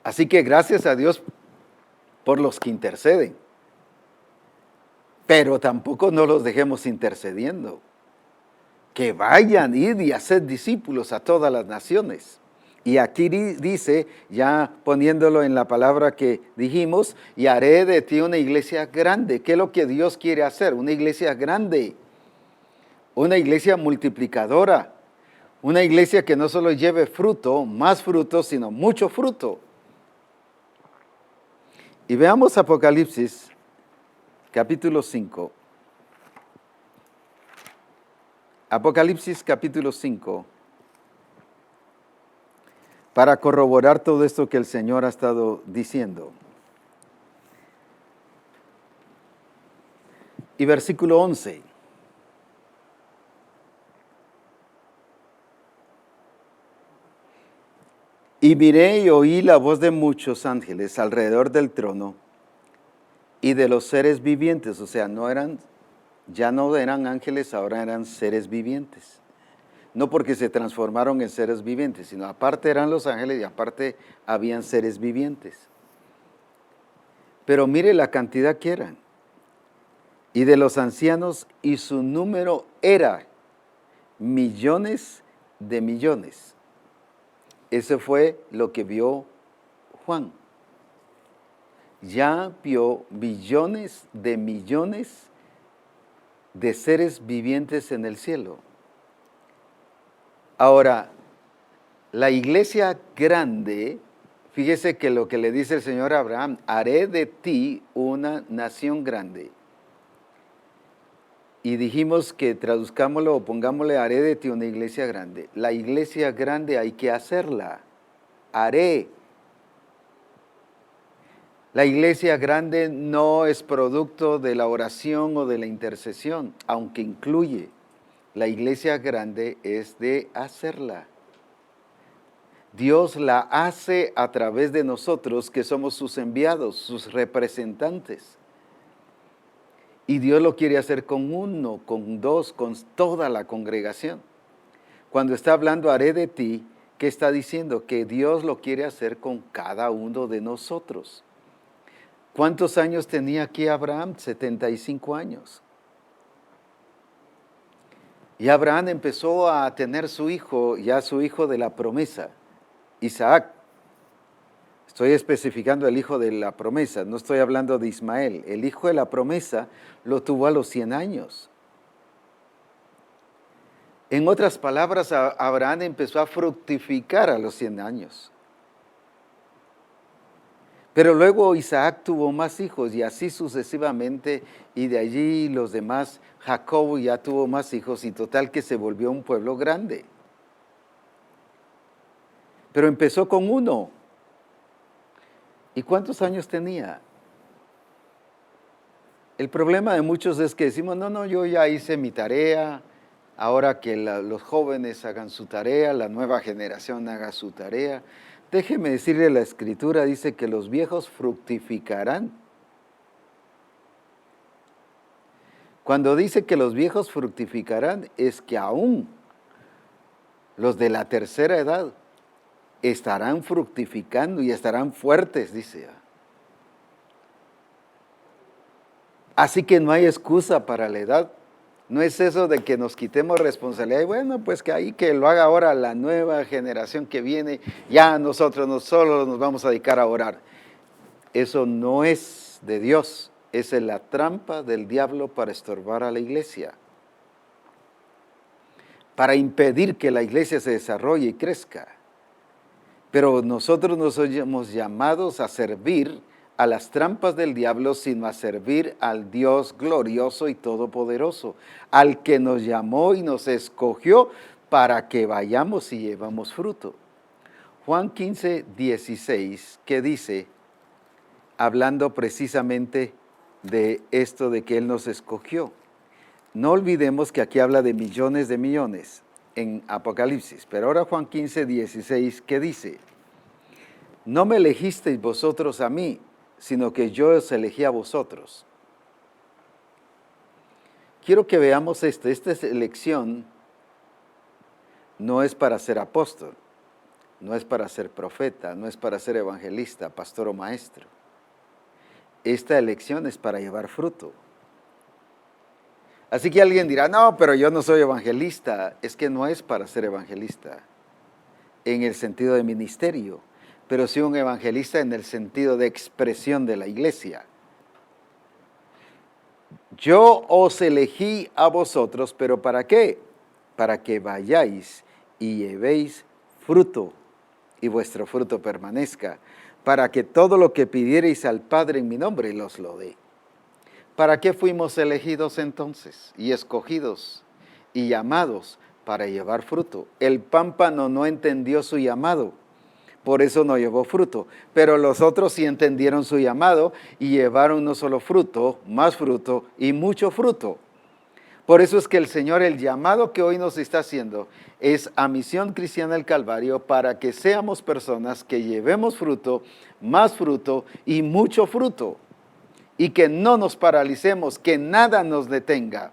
Así que gracias a Dios por los que interceden. Pero tampoco no los dejemos intercediendo. Que vayan, id y haced discípulos a todas las naciones. Y aquí dice, ya poniéndolo en la palabra que dijimos, y haré de ti una iglesia grande. ¿Qué es lo que Dios quiere hacer? Una iglesia grande, una iglesia multiplicadora, una iglesia que no solo lleve fruto, más fruto, sino mucho fruto. Y veamos Apocalipsis, capítulo 5. Apocalipsis capítulo 5, para corroborar todo esto que el Señor ha estado diciendo. Y versículo 11. Y miré y oí la voz de muchos ángeles alrededor del trono y de los seres vivientes, o sea, ya no eran ángeles, ahora eran seres vivientes. No porque se transformaron en seres vivientes, sino aparte eran los ángeles y aparte habían seres vivientes. pero mire la cantidad que eran. Y de los ancianos, y su número era millones de millones. Eso fue lo que vio Juan. Ya vio billones de millones de seres vivientes en el cielo. Ahora, la iglesia grande, fíjese que lo que le dice el Señor a Abraham, haré de ti una nación grande. Y dijimos que traduzcámoslo o pongámosle, haré de ti una iglesia grande. La iglesia grande hay que hacerla. Haré. La iglesia grande no es producto de la oración o de la intercesión, aunque incluye. La iglesia grande es de hacerla. Dios la hace a través de nosotros, que somos sus enviados, sus representantes. Y Dios lo quiere hacer con uno, con dos, con toda la congregación. Cuando está hablando, haré de ti, ¿qué está diciendo? Que Dios lo quiere hacer con cada uno de nosotros. ¿Cuántos años tenía aquí Abraham? 75 años. Y Abraham empezó a tener su hijo, ya su hijo de la promesa, Isaac. Estoy especificando el hijo de la promesa, no estoy hablando de Ismael. El hijo de la promesa lo tuvo a los 100 años. En otras palabras, Abraham empezó a fructificar a los 100 años. Pero luego Isaac tuvo más hijos y así sucesivamente, y de allí los demás, Jacob ya tuvo más hijos y total que se volvió un pueblo grande. Pero empezó con uno. ¿Y cuántos años tenía? El problema de muchos es que decimos, no, yo ya hice mi tarea, ahora que los jóvenes hagan su tarea, la nueva generación haga su tarea. Déjeme decirle, la Escritura dice que los viejos fructificarán. Cuando dice que los viejos fructificarán, es que aún los de la tercera edad estarán fructificando y estarán fuertes, dice. Así que no hay excusa para la edad. No es eso de que nos quitemos responsabilidad. Y bueno, pues que ahí que lo haga ahora la nueva generación que viene, ya nosotros no solo nos vamos a dedicar a orar. Eso no es de Dios. Esa es la trampa del diablo para estorbar a la iglesia. Para impedir que la iglesia se desarrolle y crezca. Pero nosotros no somos llamados a servir a las trampas del diablo, sino a servir al Dios glorioso y todopoderoso, al que nos llamó y nos escogió para que vayamos y llevamos fruto. Juan 15, 16, que dice, hablando precisamente de esto de que Él nos escogió. No olvidemos que aquí habla de millones en Apocalipsis, pero ahora Juan 15, 16, que dice, no me elegisteis vosotros a mí, sino que yo os elegí a vosotros. Quiero que veamos esto. Esta elección no es para ser apóstol, no es para ser profeta, no es para ser evangelista, pastor o maestro. Esta elección es para llevar fruto. Así que alguien dirá, no, pero yo no soy evangelista. Es que no es para ser evangelista en el sentido de ministerio, pero sí un evangelista en el sentido de expresión de la iglesia. Yo os elegí a vosotros, pero ¿para qué? Para que vayáis y llevéis fruto, y vuestro fruto permanezca, para que todo lo que pidiereis al Padre en mi nombre, os lo dé. ¿Para qué fuimos elegidos entonces, y escogidos, y llamados? Para llevar fruto. El pámpano no entendió su llamado, por eso no llevó fruto, pero los otros sí entendieron su llamado y llevaron no solo fruto, más fruto y mucho fruto. Por eso es que el Señor, el llamado que hoy nos está haciendo es a Misión Cristiana del Calvario, para que seamos personas que llevemos fruto, más fruto y mucho fruto, y que no nos paralicemos, que nada nos detenga.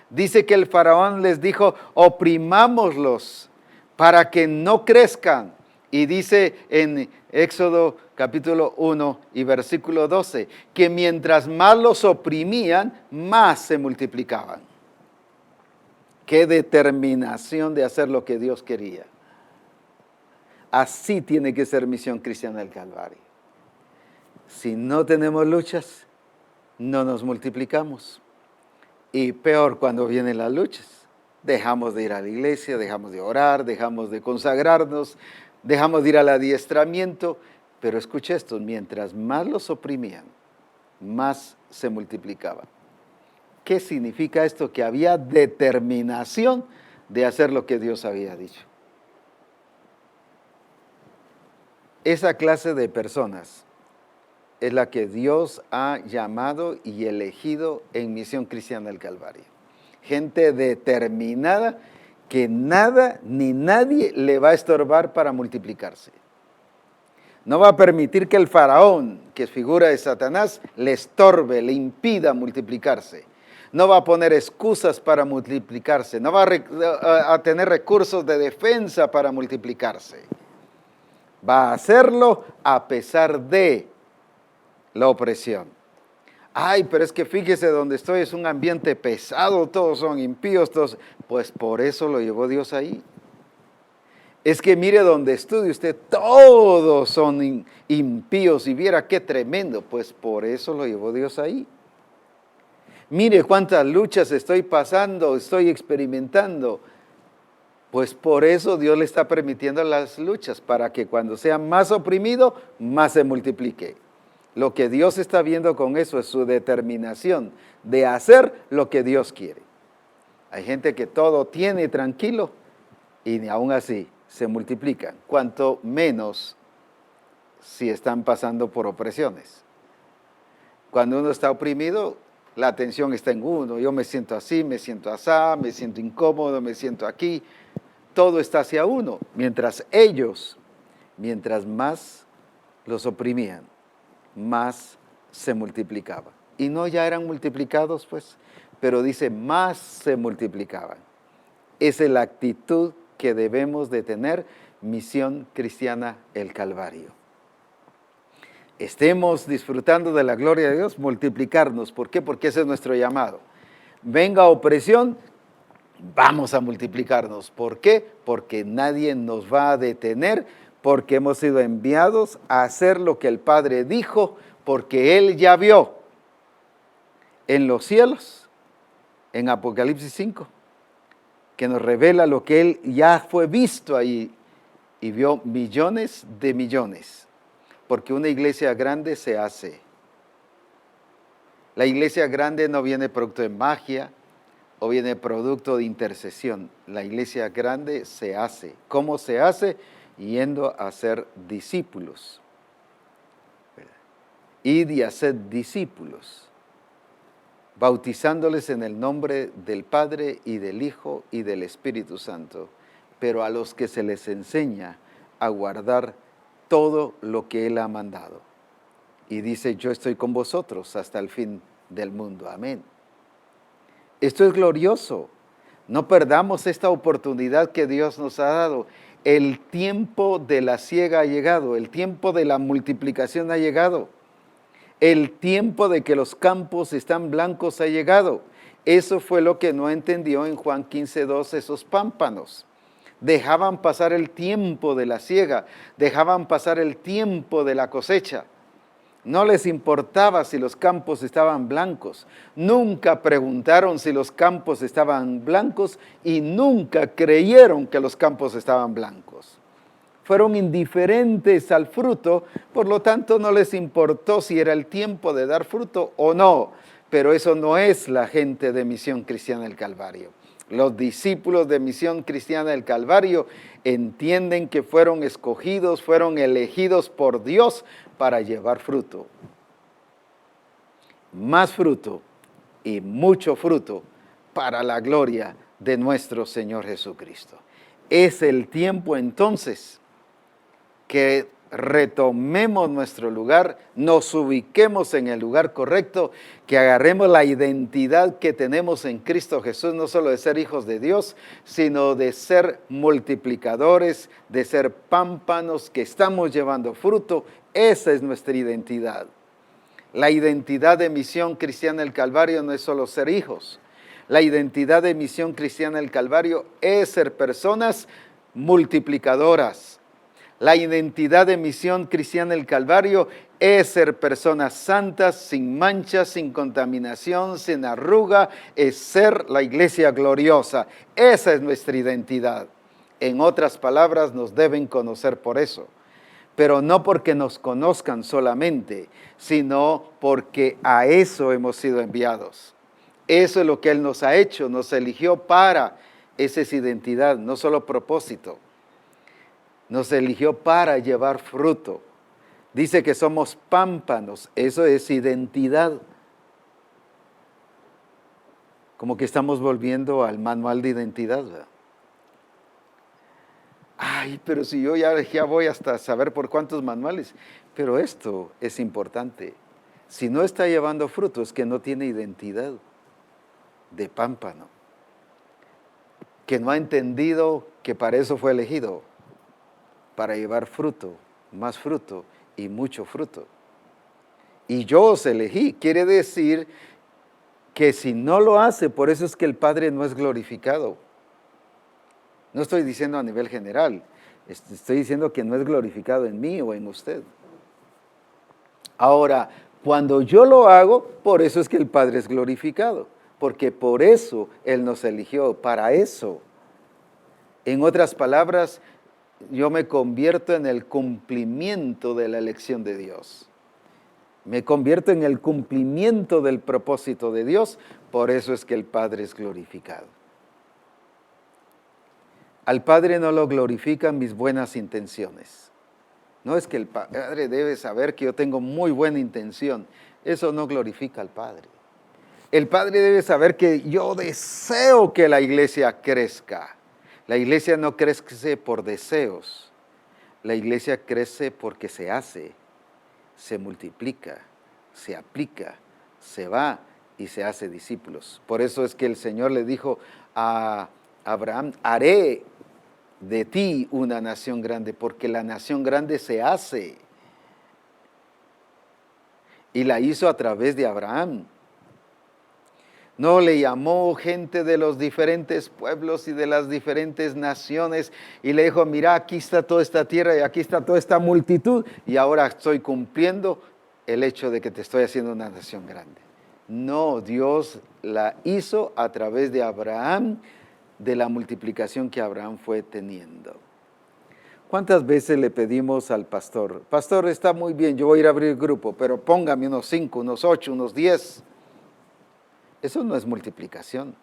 Dice que el faraón les dijo, oprimámoslos para que no crezcan. Y dice en Éxodo capítulo 1 y versículo 12, que mientras más los oprimían, más se multiplicaban. Qué determinación de hacer lo que Dios quería. Así tiene que ser Misión Cristiana del Calvario. Si no tenemos luchas, no nos multiplicamos. Y peor cuando vienen las luchas. Dejamos de ir a la iglesia, dejamos de orar, dejamos de consagrarnos, dejamos de ir al adiestramiento. Pero escuche esto, mientras más los oprimían, más se multiplicaban. ¿Qué significa esto? Que había determinación de hacer lo que Dios había dicho. Esa clase de personas es la que Dios ha llamado y elegido en Misión Cristiana del Calvario. Gente determinada que nada ni nadie le va a estorbar para multiplicarse. No va a permitir que el faraón, que es figura de Satanás, le estorbe, le impida multiplicarse. No va a poner excusas para multiplicarse. No va a tener recursos de defensa para multiplicarse. Va a hacerlo a pesar de la opresión. Ay, pero es que fíjese donde estoy, es un ambiente pesado, todos son impíos, todos. Pues por eso lo llevó Dios ahí. Es que mire donde estudia usted, todos son impíos y viera qué tremendo, pues por eso lo llevó Dios ahí. Mire cuántas luchas estoy pasando, estoy experimentando. Pues por eso Dios le está permitiendo las luchas, para que cuando sea más oprimido, más se multiplique. Lo que Dios está viendo con eso es su determinación de hacer lo que Dios quiere. Hay gente que todo tiene tranquilo y aún así se multiplican, cuanto menos si están pasando por opresiones. Cuando uno está oprimido, la atención está en uno. Yo me siento así, me siento asá, me siento incómodo, me siento aquí. Todo está hacia uno. Mientras más los oprimían, más se multiplicaban. Y no ya eran multiplicados, pues, pero dice, más se multiplicaban. Esa es la actitud que debemos de tener, Misión Cristiana el Calvario. Estemos disfrutando de la gloria de Dios, multiplicarnos. ¿Por qué? Porque ese es nuestro llamado. Venga opresión, vamos a multiplicarnos. ¿Por qué? Porque nadie nos va a detener, porque hemos sido enviados a hacer lo que el Padre dijo, porque Él ya vio en los cielos, en Apocalipsis 5, que nos revela lo que Él ya fue visto ahí y vio millones de millones. Porque una iglesia grande se hace. La iglesia grande no viene producto de magia o viene producto de intercesión. La iglesia grande se hace. ¿Cómo se hace? Yendo a ser discípulos. Id y haced discípulos, bautizándoles en el nombre del Padre y del Hijo y del Espíritu Santo, pero a los que se les enseña a guardar todo lo que Él ha mandado. Y dice, yo estoy con vosotros hasta el fin del mundo. Amén. Esto es glorioso. No perdamos esta oportunidad que Dios nos ha dado. El tiempo de la siega ha llegado, el tiempo de la multiplicación ha llegado, el tiempo de que los campos están blancos ha llegado. Eso fue lo que no entendió en Juan 15:2 esos pámpanos. Dejaban pasar el tiempo de la siega, dejaban pasar el tiempo de la cosecha. No les importaba si los campos estaban blancos. Nunca preguntaron si los campos estaban blancos y nunca creyeron que los campos estaban blancos. Fueron indiferentes al fruto, por lo tanto no les importó si era el tiempo de dar fruto o no. Pero eso no es la gente de Misión Cristiana del Calvario. Los discípulos de Misión Cristiana del Calvario entienden que fueron escogidos, fueron elegidos por Dios para llevar fruto. Más fruto y mucho fruto para la gloria de nuestro Señor Jesucristo. Es el tiempo entonces que retomemos nuestro lugar, nos ubiquemos en el lugar correcto, que agarremos la identidad que tenemos en Cristo Jesús, no solo de ser hijos de Dios, sino de ser multiplicadores, de ser pámpanos que estamos llevando fruto. Esa es nuestra identidad. La identidad de Misión Cristiana del Calvario no es solo ser hijos. La identidad de Misión Cristiana del Calvario es ser personas multiplicadoras. La identidad de Misión Cristiana del Calvario es ser personas santas, sin mancha, sin contaminación, sin arruga, es ser la iglesia gloriosa. Esa es nuestra identidad. En otras palabras, nos deben conocer por eso. Pero no porque nos conozcan solamente, sino porque a eso hemos sido enviados. Eso es lo que Él nos ha hecho, nos eligió para, esa es identidad, no solo propósito. Nos eligió para llevar fruto. Dice que somos pámpanos, eso es identidad. Como que estamos volviendo al manual de identidad, ¿verdad? Ay, pero si yo ya voy hasta saber por cuántos manuales. Pero esto es importante. Si no está llevando fruto, es que no tiene identidad de pámpano. Que no ha entendido que para eso fue elegido. Para llevar fruto, más fruto y mucho fruto. Y yo os elegí. Quiere decir que si no lo hace, por eso es que el Padre no es glorificado. No estoy diciendo a nivel general, estoy diciendo que no es glorificado en mí o en usted. Ahora, cuando yo lo hago, por eso es que el Padre es glorificado, porque por eso Él nos eligió, para eso. En otras palabras, yo me convierto en el cumplimiento de la elección de Dios. Me convierto en el cumplimiento del propósito de Dios, por eso es que el Padre es glorificado. Al Padre no lo glorifican mis buenas intenciones. No es que el Padre debe saber que yo tengo muy buena intención. Eso no glorifica al Padre. El Padre debe saber que yo deseo que la iglesia crezca. La iglesia no crece por deseos. La iglesia crece porque se hace, se multiplica, se aplica, se va y se hace discípulos. Por eso es que el Señor le dijo a Abraham, haré de ti una nación grande, porque la nación grande se hace. Y la hizo a través de Abraham. No le llamó gente de los diferentes pueblos y de las diferentes naciones y le dijo, mira, aquí está toda esta tierra y aquí está toda esta multitud y ahora estoy cumpliendo el hecho de que te estoy haciendo una nación grande. No, Dios la hizo a través de Abraham, de la multiplicación que Abraham fue teniendo. ¿Cuántas veces le pedimos al pastor, pastor, está muy bien, yo voy a ir a abrir grupo, pero póngame unos 5, unos 8, unos 10? Eso no es multiplicación.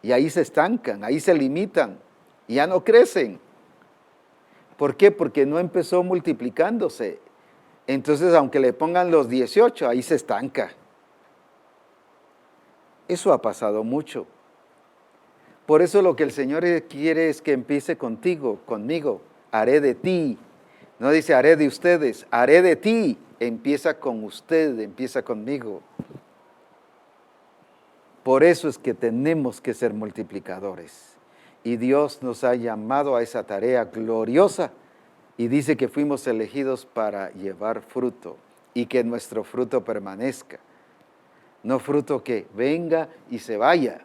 Y ahí se estancan, ahí se limitan, y ya no crecen. ¿Por qué? Porque no empezó multiplicándose. Entonces, aunque le pongan los 18, ahí se estanca. Eso ha pasado mucho. Por eso lo que el Señor quiere es que empiece contigo, conmigo. Haré de ti. No dice haré de ustedes, haré de ti. Empieza con usted, empieza conmigo. Por eso es que tenemos que ser multiplicadores. Y Dios nos ha llamado a esa tarea gloriosa y dice que fuimos elegidos para llevar fruto y que nuestro fruto permanezca. No fruto que venga y se vaya.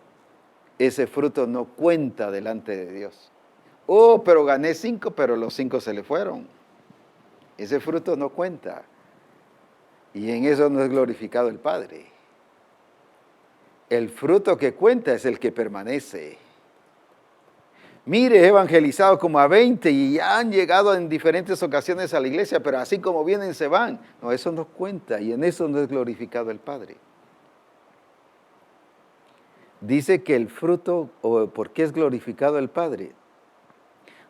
Ese fruto no cuenta delante de Dios. Oh, pero gané 5, pero los 5 se le fueron. Ese fruto no cuenta. Y en eso no es glorificado el Padre. El fruto que cuenta es el que permanece. Mire, he evangelizado como a 20 y ya han llegado en diferentes ocasiones a la iglesia, pero así como vienen se van. No, eso no cuenta y en eso no es glorificado el Padre. Dice que el fruto, ¿por qué es glorificado el Padre?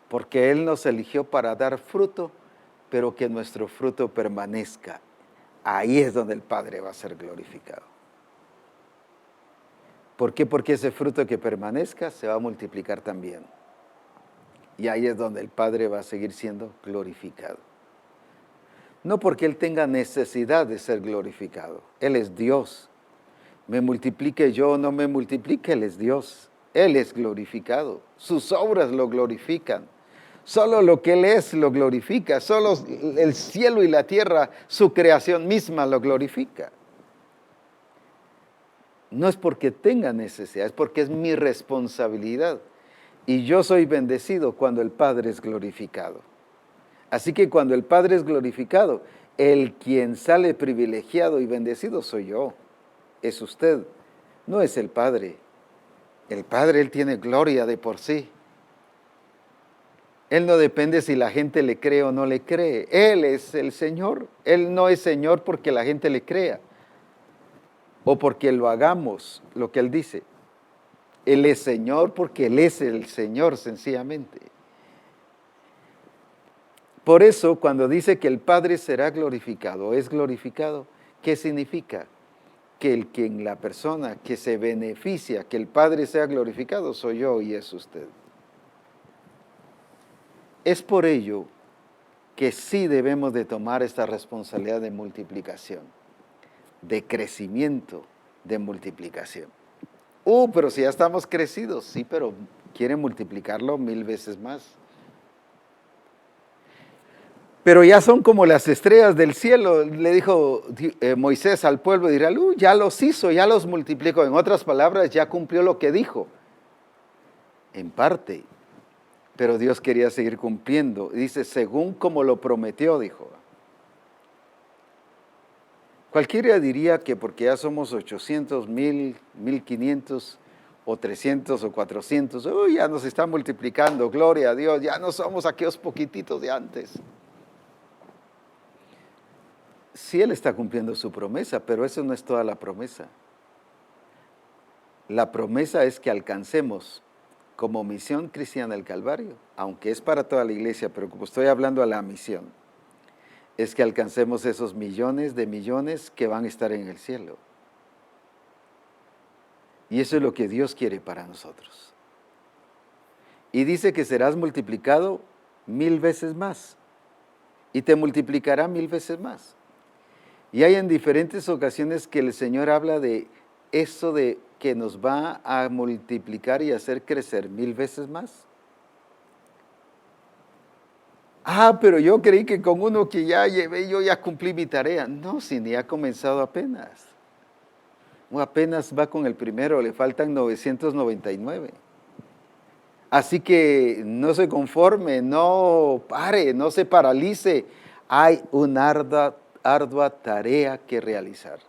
Porque Él nos eligió para dar fruto, pero que nuestro fruto permanezca. Ahí es donde el Padre va a ser glorificado. ¿Por qué? Porque ese fruto que permanezca se va a multiplicar también. Y ahí es donde el Padre va a seguir siendo glorificado. No porque Él tenga necesidad de ser glorificado. Él es Dios. Me multiplique yo o no me multiplique, Él es Dios. Él es glorificado. Sus obras lo glorifican. Solo lo que Él es lo glorifica. Solo el cielo y la tierra, su creación misma lo glorifica. No es porque tenga necesidad, es porque es mi responsabilidad. Y yo soy bendecido cuando el Padre es glorificado. Así que cuando el Padre es glorificado, el quien sale privilegiado y bendecido soy yo, es usted, no es el Padre. El Padre, Él tiene gloria de por sí. Él no depende si la gente le cree o no le cree. Él es el Señor. Él no es Señor porque la gente le crea o porque lo hagamos, lo que Él dice. Él es Señor porque Él es el Señor sencillamente. Por eso, cuando dice que el Padre será glorificado, es glorificado, ¿qué significa? Que la persona que se beneficia, que el Padre sea glorificado, soy yo y es usted. Es por ello que sí debemos de tomar esta responsabilidad de multiplicación, de crecimiento, de multiplicación. Pero si ya estamos crecidos, sí, pero quiere multiplicarlo 1000 veces más. Pero ya son como las estrellas del cielo, le dijo Moisés al pueblo de Israel, ya los hizo, ya los multiplicó. En otras palabras, ya cumplió lo que dijo, en parte. Pero Dios quería seguir cumpliendo. Dice, según como lo prometió, dijo. Cualquiera diría que porque ya somos 800, 1000, 1500 o 300 o 400, ya nos está multiplicando, gloria a Dios, ya no somos aquellos poquititos de antes. Sí, Él está cumpliendo su promesa, pero eso no es toda la promesa. La promesa es que alcancemos como misión cristiana el Calvario, aunque es para toda la iglesia, pero como estoy hablando a la misión, es que alcancemos esos millones de millones que van a estar en el cielo. Y eso es lo que Dios quiere para nosotros. Y dice que serás multiplicado 1000 veces más, y te multiplicará 1000 veces más. Y hay en diferentes ocasiones que el Señor habla de eso de que nos va a multiplicar y hacer crecer 1000 veces más. Pero yo creí que con uno que ya llevé, yo ya cumplí mi tarea. No, si ni ha comenzado apenas. Apenas va con el primero, le faltan 999. Así que no se conforme, no pare, no se paralice. Hay una ardua tarea que realizar.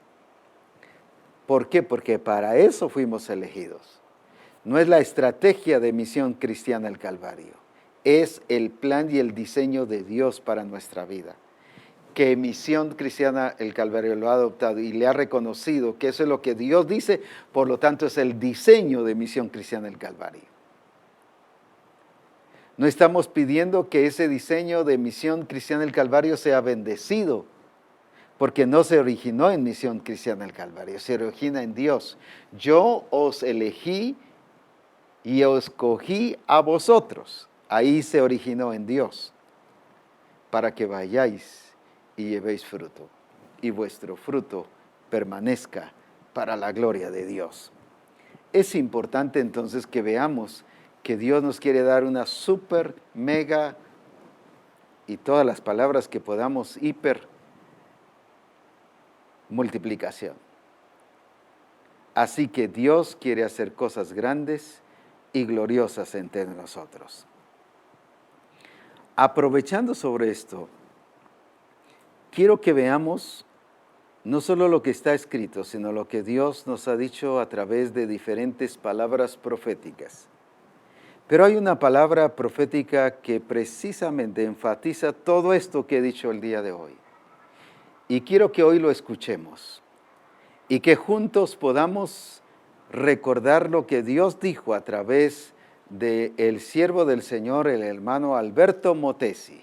¿Por qué? Porque para eso fuimos elegidos. No es la estrategia de misión cristiana el Calvario, es el plan y el diseño de Dios para nuestra vida. Que misión cristiana el Calvario lo ha adoptado y le ha reconocido que eso es lo que Dios dice, por lo tanto es el diseño de misión cristiana el Calvario. No estamos pidiendo que ese diseño de misión cristiana el Calvario sea bendecido, porque no se originó en misión cristiana el Calvario, se origina en Dios. Yo os elegí y os escogí a vosotros. Ahí se originó en Dios, para que vayáis y llevéis fruto, y vuestro fruto permanezca para la gloria de Dios. Es importante entonces que veamos que Dios nos quiere dar una super, mega, y todas las palabras que podamos, hiper, multiplicación. Así que Dios quiere hacer cosas grandes y gloriosas entre nosotros. Aprovechando sobre esto, quiero que veamos no solo lo que está escrito, sino lo que Dios nos ha dicho a través de diferentes palabras proféticas. Pero hay una palabra profética que precisamente enfatiza todo esto que he dicho el día de hoy. Y quiero que hoy lo escuchemos y que juntos podamos recordar lo que Dios dijo a través del siervo del Señor, el hermano Alberto Motesi,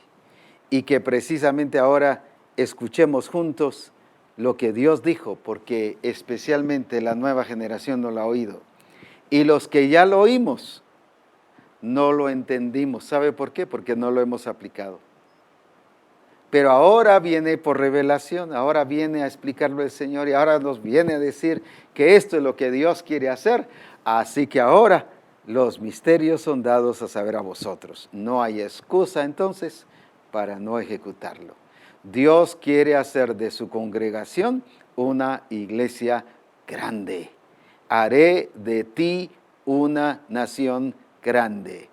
y que precisamente ahora escuchemos juntos lo que Dios dijo, porque especialmente la nueva generación no lo ha oído. Y los que ya lo oímos, no lo entendimos. ¿Sabe por qué? Porque no lo hemos aplicado. Pero ahora viene por revelación, ahora viene a explicarlo el Señor y ahora nos viene a decir que esto es lo que Dios quiere hacer. Así que ahora los misterios son dados a saber a vosotros. No hay excusa entonces para no ejecutarlo. Dios quiere hacer de su congregación una iglesia grande. Haré de ti una nación grande.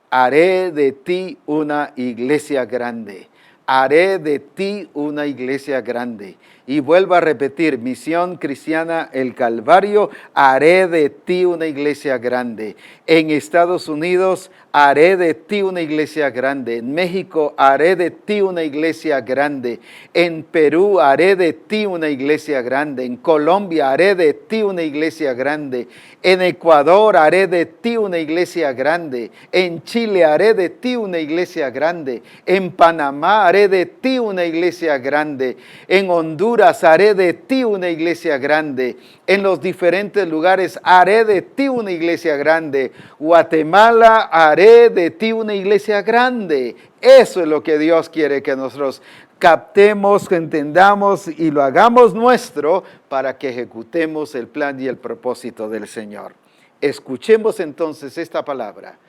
Haré de ti una iglesia grande. Haré de ti una iglesia grande. Y vuelvo a repetir, Misión Cristiana El Calvario, haré de ti una iglesia grande. En Estados Unidos, haré de ti una iglesia grande. En México, haré de ti una iglesia grande. En Perú, haré de ti una iglesia grande. En Colombia, haré de ti una iglesia grande. En Ecuador, haré de ti una iglesia grande. En Chile, haré de ti una iglesia grande. En Panamá, haré de ti una iglesia grande. En Honduras, haré de ti una iglesia grande. En los diferentes lugares, haré de ti una iglesia grande. Guatemala, haré de ti una iglesia grande. Eso es lo que Dios quiere que nosotros captemos, que entendamos y lo hagamos nuestro para que ejecutemos el plan y el propósito del Señor. Escuchemos entonces esta palabra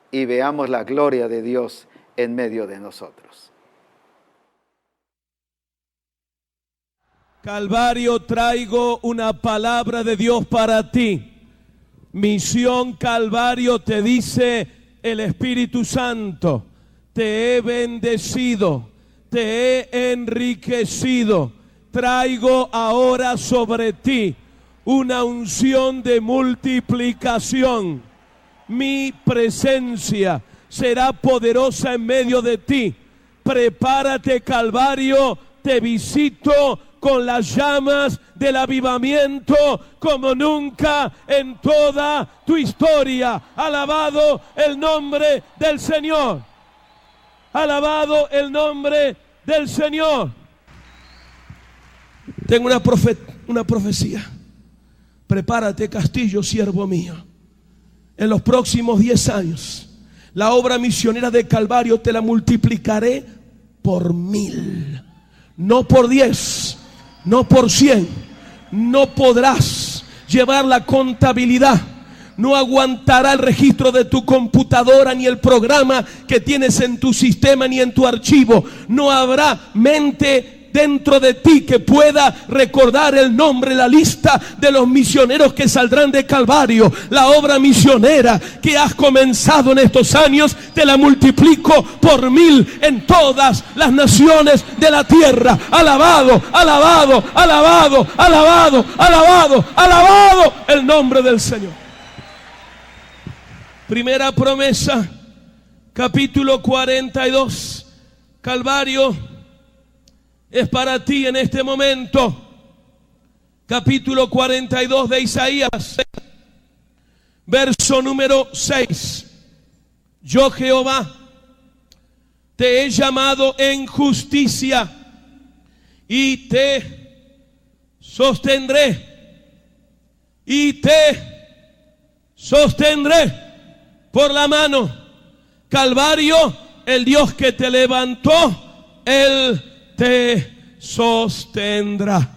y veamos la gloria de Dios en medio de nosotros. Calvario, traigo una palabra de Dios para ti. Misión Calvario, te dice el Espíritu Santo, te he bendecido, te he enriquecido. Traigo ahora sobre ti una unción de multiplicación. Mi presencia será poderosa en medio de ti. Prepárate, Calvario, te visito con las llamas del avivamiento como nunca en toda tu historia. Alabado el nombre del Señor. Alabado el nombre del Señor. Tengo una profecía. Prepárate, Castillo, siervo mío. En los próximos 10 años, la obra misionera de Calvario te la multiplicaré por 1000. No por 10, no por 100. No podrás llevar la contabilidad. No aguantará el registro de tu computadora, ni el programa que tienes en tu sistema, ni en tu archivo. No habrá mente dentro de ti que pueda recordar el nombre, la lista de los misioneros que saldrán de Calvario. La obra misionera que has comenzado en estos años, te la multiplico por 1000 en todas las naciones de la tierra. Alabado, alabado, alabado, alabado, alabado, alabado el nombre del Señor. Primera promesa, capítulo 42. Calvario es para ti en este momento. Capítulo 42 de Isaías, verso número 6. Yo, Jehová, te he llamado en justicia y te sostendré. Y te sostendré por la mano. Calvario, el Dios que te levantó, Él te sostendrá.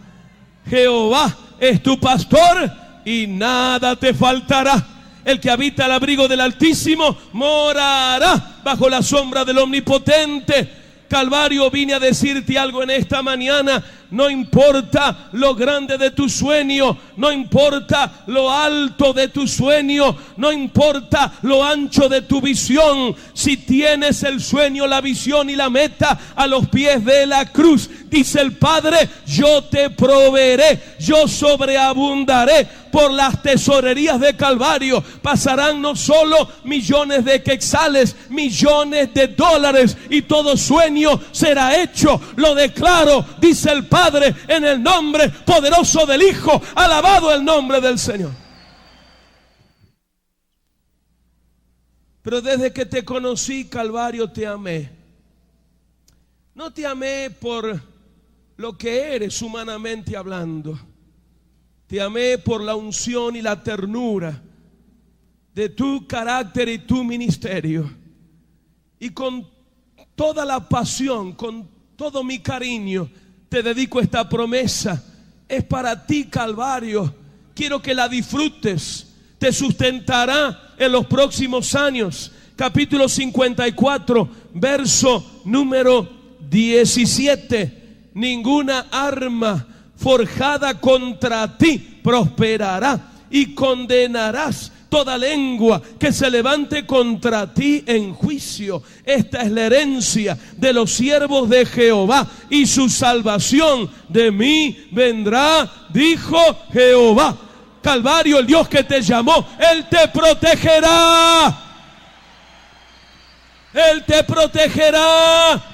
Jehová es tu pastor y nada te faltará. El que habita al abrigo del Altísimo morará bajo la sombra del Omnipotente. Calvario, vine a decirte algo en esta mañana. No importa lo grande de tu sueño, no importa lo alto de tu sueño, no importa lo ancho de tu visión. Si tienes el sueño, la visión y la meta a los pies de la cruz, dice el Padre, yo te proveeré, yo sobreabundaré. Por las tesorerías de Calvario pasarán no solo millones de quetzales, millones de dólares, y todo sueño será hecho. Lo declaro, dice el Padre, en el nombre poderoso del Hijo. Alabado el nombre del Señor. Pero desde que te conocí, Calvario, te amé. No te amé por lo que eres humanamente hablando. Te amé por la unción y la ternura de tu carácter y tu ministerio. Y con toda la pasión, con todo mi cariño, te dedico esta promesa. Es para ti, Calvario. Quiero que la disfrutes. Te sustentará en los próximos años. Capítulo 54, verso número 17. Ninguna arma forjada contra ti prosperará, y condenarás toda lengua que se levante contra ti en juicio. Esta es la herencia de los siervos de Jehová, y su salvación de mí vendrá, dijo Jehová. Calvario, el Dios que te llamó, Él te protegerá. Él te protegerá.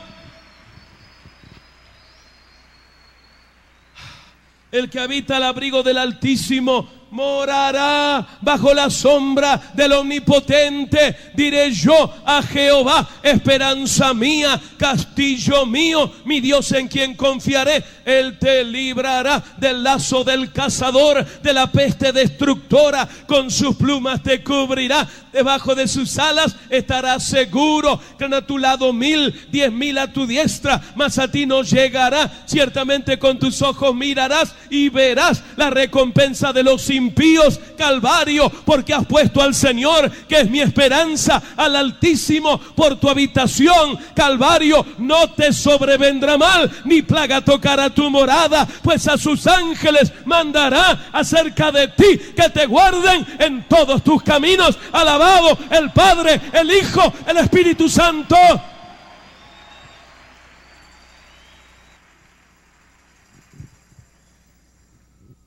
El que habita al abrigo del Altísimo morará bajo la sombra del Omnipotente. Diré yo a Jehová, esperanza mía, castillo mío, mi Dios en quien confiaré. Él te librará del lazo del cazador, de la peste destructora. Con sus plumas te cubrirá, debajo de sus alas estarás seguro. Caerán a tu lado 1000, 10,000 a tu diestra, mas a ti no llegará. Ciertamente con tus ojos mirarás y verás la recompensa de los impíos. Calvario, porque has puesto al Señor, que es mi esperanza, al Altísimo por tu habitación. Calvario, no te sobrevendrá mal, ni plaga tocará tu morada, pues a sus ángeles mandará acerca de ti, que te guarden en todos tus caminos. Alabado el Padre, el Hijo, el Espíritu Santo.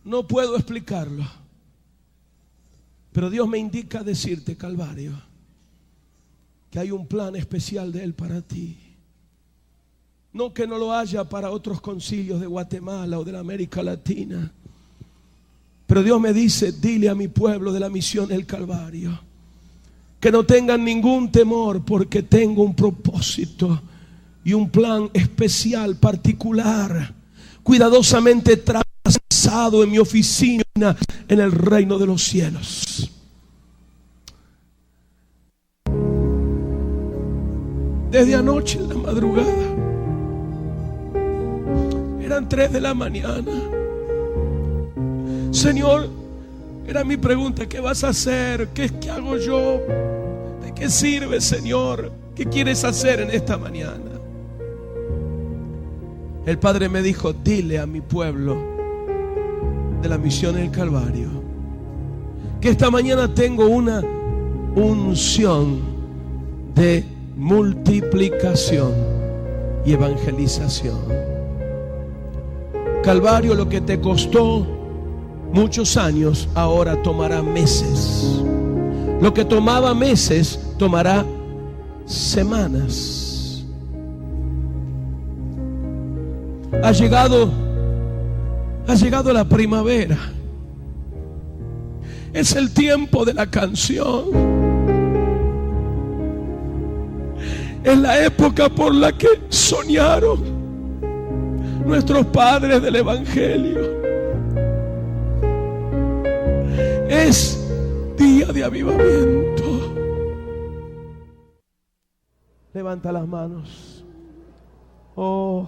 No puedo explicarlo, pero Dios me indica decirte, Calvario, que hay un plan especial de Él para ti. No que no lo haya para otros concilios de Guatemala o de la América Latina, pero Dios me dice, dile a mi pueblo de la misión del Calvario que no tengan ningún temor, porque tengo un propósito y un plan especial, particular, cuidadosamente trazado en mi oficina en el reino de los cielos. Desde anoche en la madrugada, eran 3 de la mañana. Señor, era mi pregunta: ¿qué vas a hacer? ¿Qué hago yo? ¿De qué sirve, Señor? ¿Qué quieres hacer en esta mañana? El Padre me dijo, dile a mi pueblo de la misión del Calvario que esta mañana tengo una unción de multiplicación y evangelización. Calvario, lo que te costó muchos años, ahora tomará meses. Lo que tomaba meses, tomará semanas. Ha llegado la primavera. Es el tiempo de la canción. Es la época por la que soñaron nuestros padres del Evangelio. Es día de avivamiento. Levanta las manos. Oh,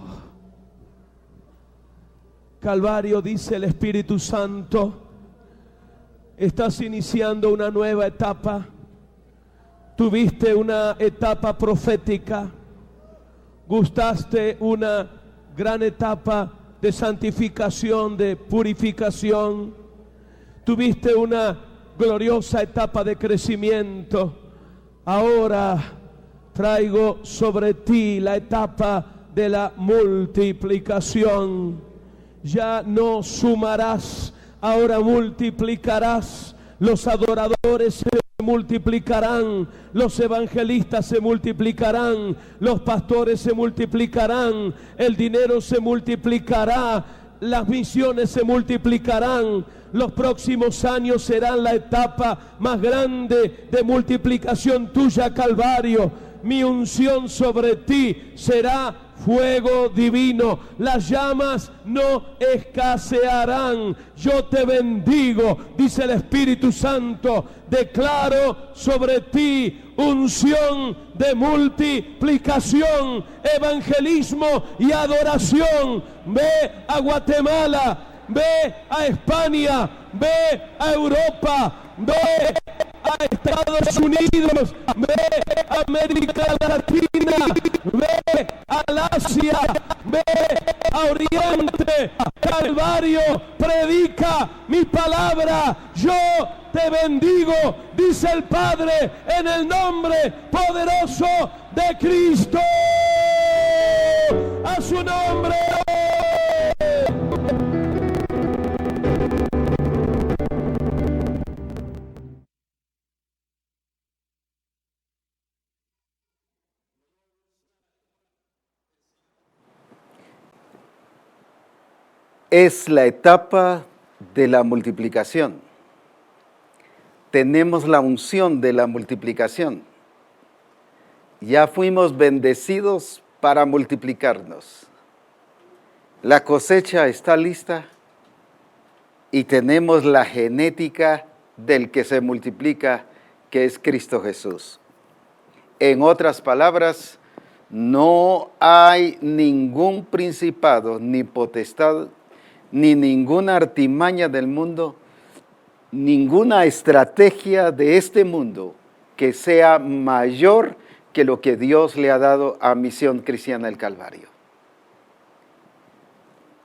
Calvario, dice el Espíritu Santo, estás iniciando una nueva etapa. Tuviste una etapa profética, gustaste una gran etapa de santificación, de purificación, tuviste una gloriosa etapa de crecimiento. Ahora traigo sobre ti la etapa de la multiplicación. Ya no sumarás, ahora multiplicarás. Los adoradores se multiplicarán, los evangelistas se multiplicarán, los pastores se multiplicarán, el dinero se multiplicará, las misiones se multiplicarán. Los próximos años serán la etapa más grande de multiplicación tuya, Calvario. Mi unción sobre ti será fuego divino. Las llamas no escasearán. Yo te bendigo, dice el Espíritu Santo. Declaro sobre ti unción de multiplicación, evangelismo y adoración. Ve a Guatemala, ve a España, ve a Europa, ve a Estados Unidos, ve a América Latina, ve al Asia, ve a Oriente. Calvario, predica mi palabra. Yo te bendigo, dice el Padre, en el nombre poderoso de Cristo. A su nombre. Es la etapa de la multiplicación. Tenemos la unción de la multiplicación. Ya fuimos bendecidos para multiplicarnos. La cosecha está lista y tenemos la genética del que se multiplica, que es Cristo Jesús. En otras palabras, no hay ningún principado ni potestad ni ninguna artimaña del mundo, ninguna estrategia de este mundo que sea mayor que lo que Dios le ha dado a Misión Cristiana del Calvario.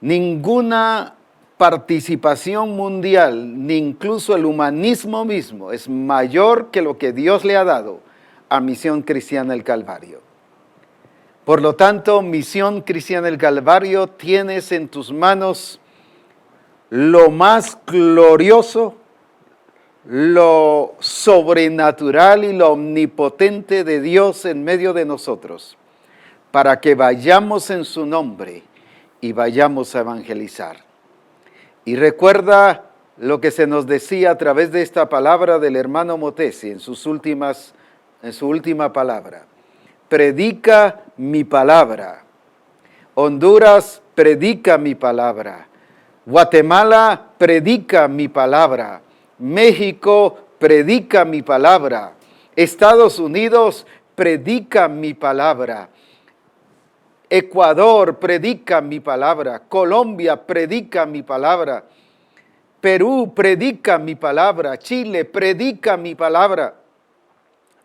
Ninguna participación mundial, ni incluso el humanismo mismo, es mayor que lo que Dios le ha dado a Misión Cristiana del Calvario. Por lo tanto, Misión Cristiana del Calvario, tienes en tus manos lo más glorioso, lo sobrenatural y lo omnipotente de Dios en medio de nosotros, para que vayamos en su nombre y vayamos a evangelizar. Y recuerda lo que se nos decía a través de esta palabra del hermano Motesi en su última palabra. Predica mi palabra. Honduras, predica mi palabra. Guatemala, predica mi palabra. México, predica mi palabra. Estados Unidos, predica mi palabra. Ecuador, predica mi palabra. Colombia, predica mi palabra. Perú, predica mi palabra. Chile, predica mi palabra.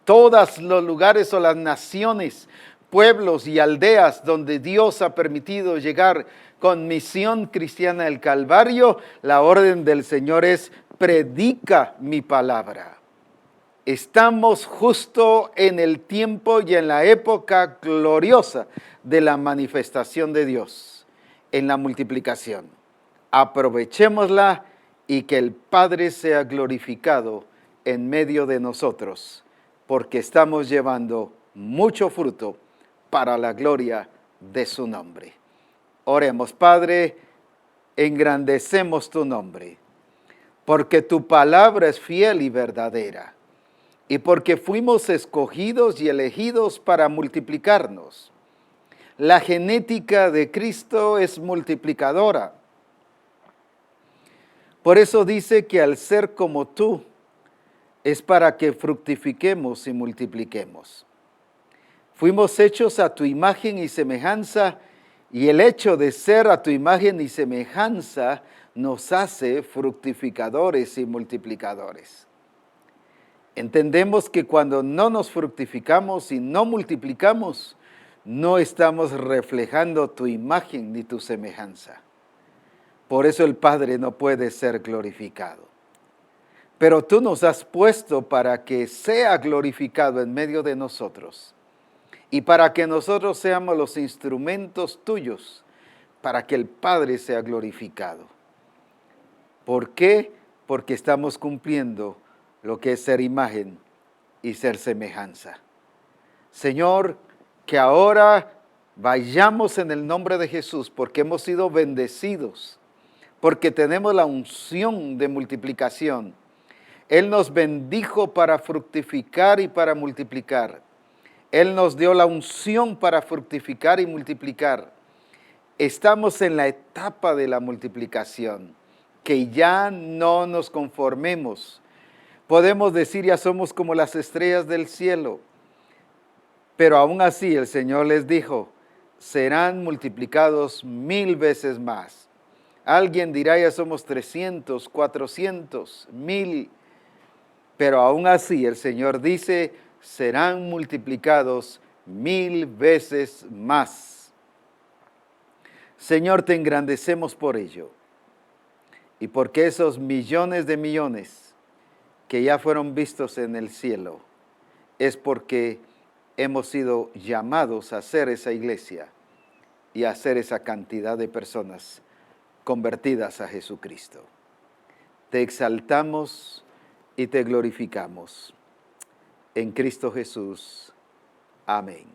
Todos los lugares o las naciones, pueblos y aldeas donde Dios ha permitido llegar con Misión Cristiana del Calvario, la orden del Señor es: predica mi palabra. Estamos justo en el tiempo y en la época gloriosa de la manifestación de Dios, en la multiplicación. Aprovechémosla y que el Padre sea glorificado en medio de nosotros, porque estamos llevando mucho fruto para la gloria de su nombre. Oremos. Padre, engrandecemos tu nombre, porque tu palabra es fiel y verdadera, y porque fuimos escogidos y elegidos para multiplicarnos. La genética de Cristo es multiplicadora. Por eso dice que al ser como tú, es para que fructifiquemos y multipliquemos. Fuimos hechos a tu imagen y semejanza, y el hecho de ser a tu imagen y semejanza nos hace fructificadores y multiplicadores. Entendemos que cuando no nos fructificamos y no multiplicamos, no estamos reflejando tu imagen ni tu semejanza. Por eso el Padre no puede ser glorificado. Pero tú nos has puesto para que sea glorificado en medio de nosotros y para que nosotros seamos los instrumentos tuyos para que el Padre sea glorificado. ¿Por qué? Porque estamos cumpliendo lo que es ser imagen y ser semejanza. Señor, que ahora vayamos en el nombre de Jesús, porque hemos sido bendecidos, porque tenemos la unción de multiplicación. Él nos bendijo para fructificar y para multiplicar. Él nos dio la unción para fructificar y multiplicar. Estamos en la etapa de la multiplicación, que ya no nos conformemos. Podemos decir, ya somos como las estrellas del cielo, pero aún así el Señor les dijo, serán multiplicados 1000 veces más. Alguien dirá, ya somos 300, 400, 1000, pero aún así el Señor dice, serán multiplicados 1000 veces más. Señor, te engrandecemos por ello, y porque esos millones de millones que ya fueron vistos en el cielo, es porque hemos sido llamados a hacer esa iglesia y a hacer esa cantidad de personas convertidas a Jesucristo. Te exaltamos y te glorificamos. En Cristo Jesús. Amén.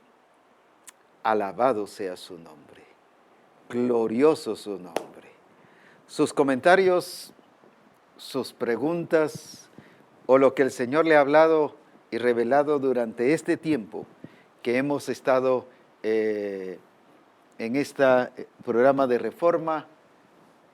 Alabado sea su nombre. Glorioso su nombre. Sus comentarios, sus preguntas o lo que el Señor le ha hablado y revelado durante este tiempo que hemos estado en este programa de reforma,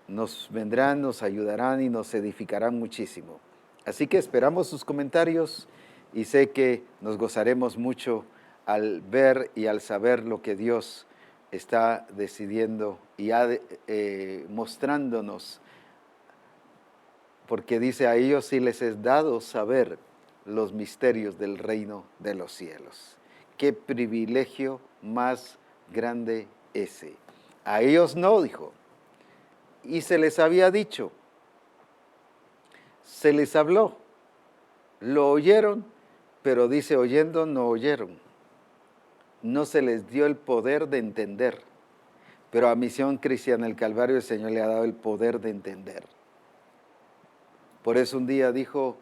nos vendrán, nos ayudarán y nos edificarán muchísimo. Así que esperamos sus comentarios y sé que nos gozaremos mucho al ver y al saber lo que Dios está decidiendo y mostrándonos, porque dice, a ellos sí les es dado saber los misterios del reino de los cielos. Qué privilegio más grande ese. A ellos no, dijo, y se les había dicho, se les habló, lo oyeron, pero dice, oyendo no oyeron. No se les dio el poder de entender, pero a Misión Cristiana del Calvario el Señor le ha dado el poder de entender. Por eso un día dijo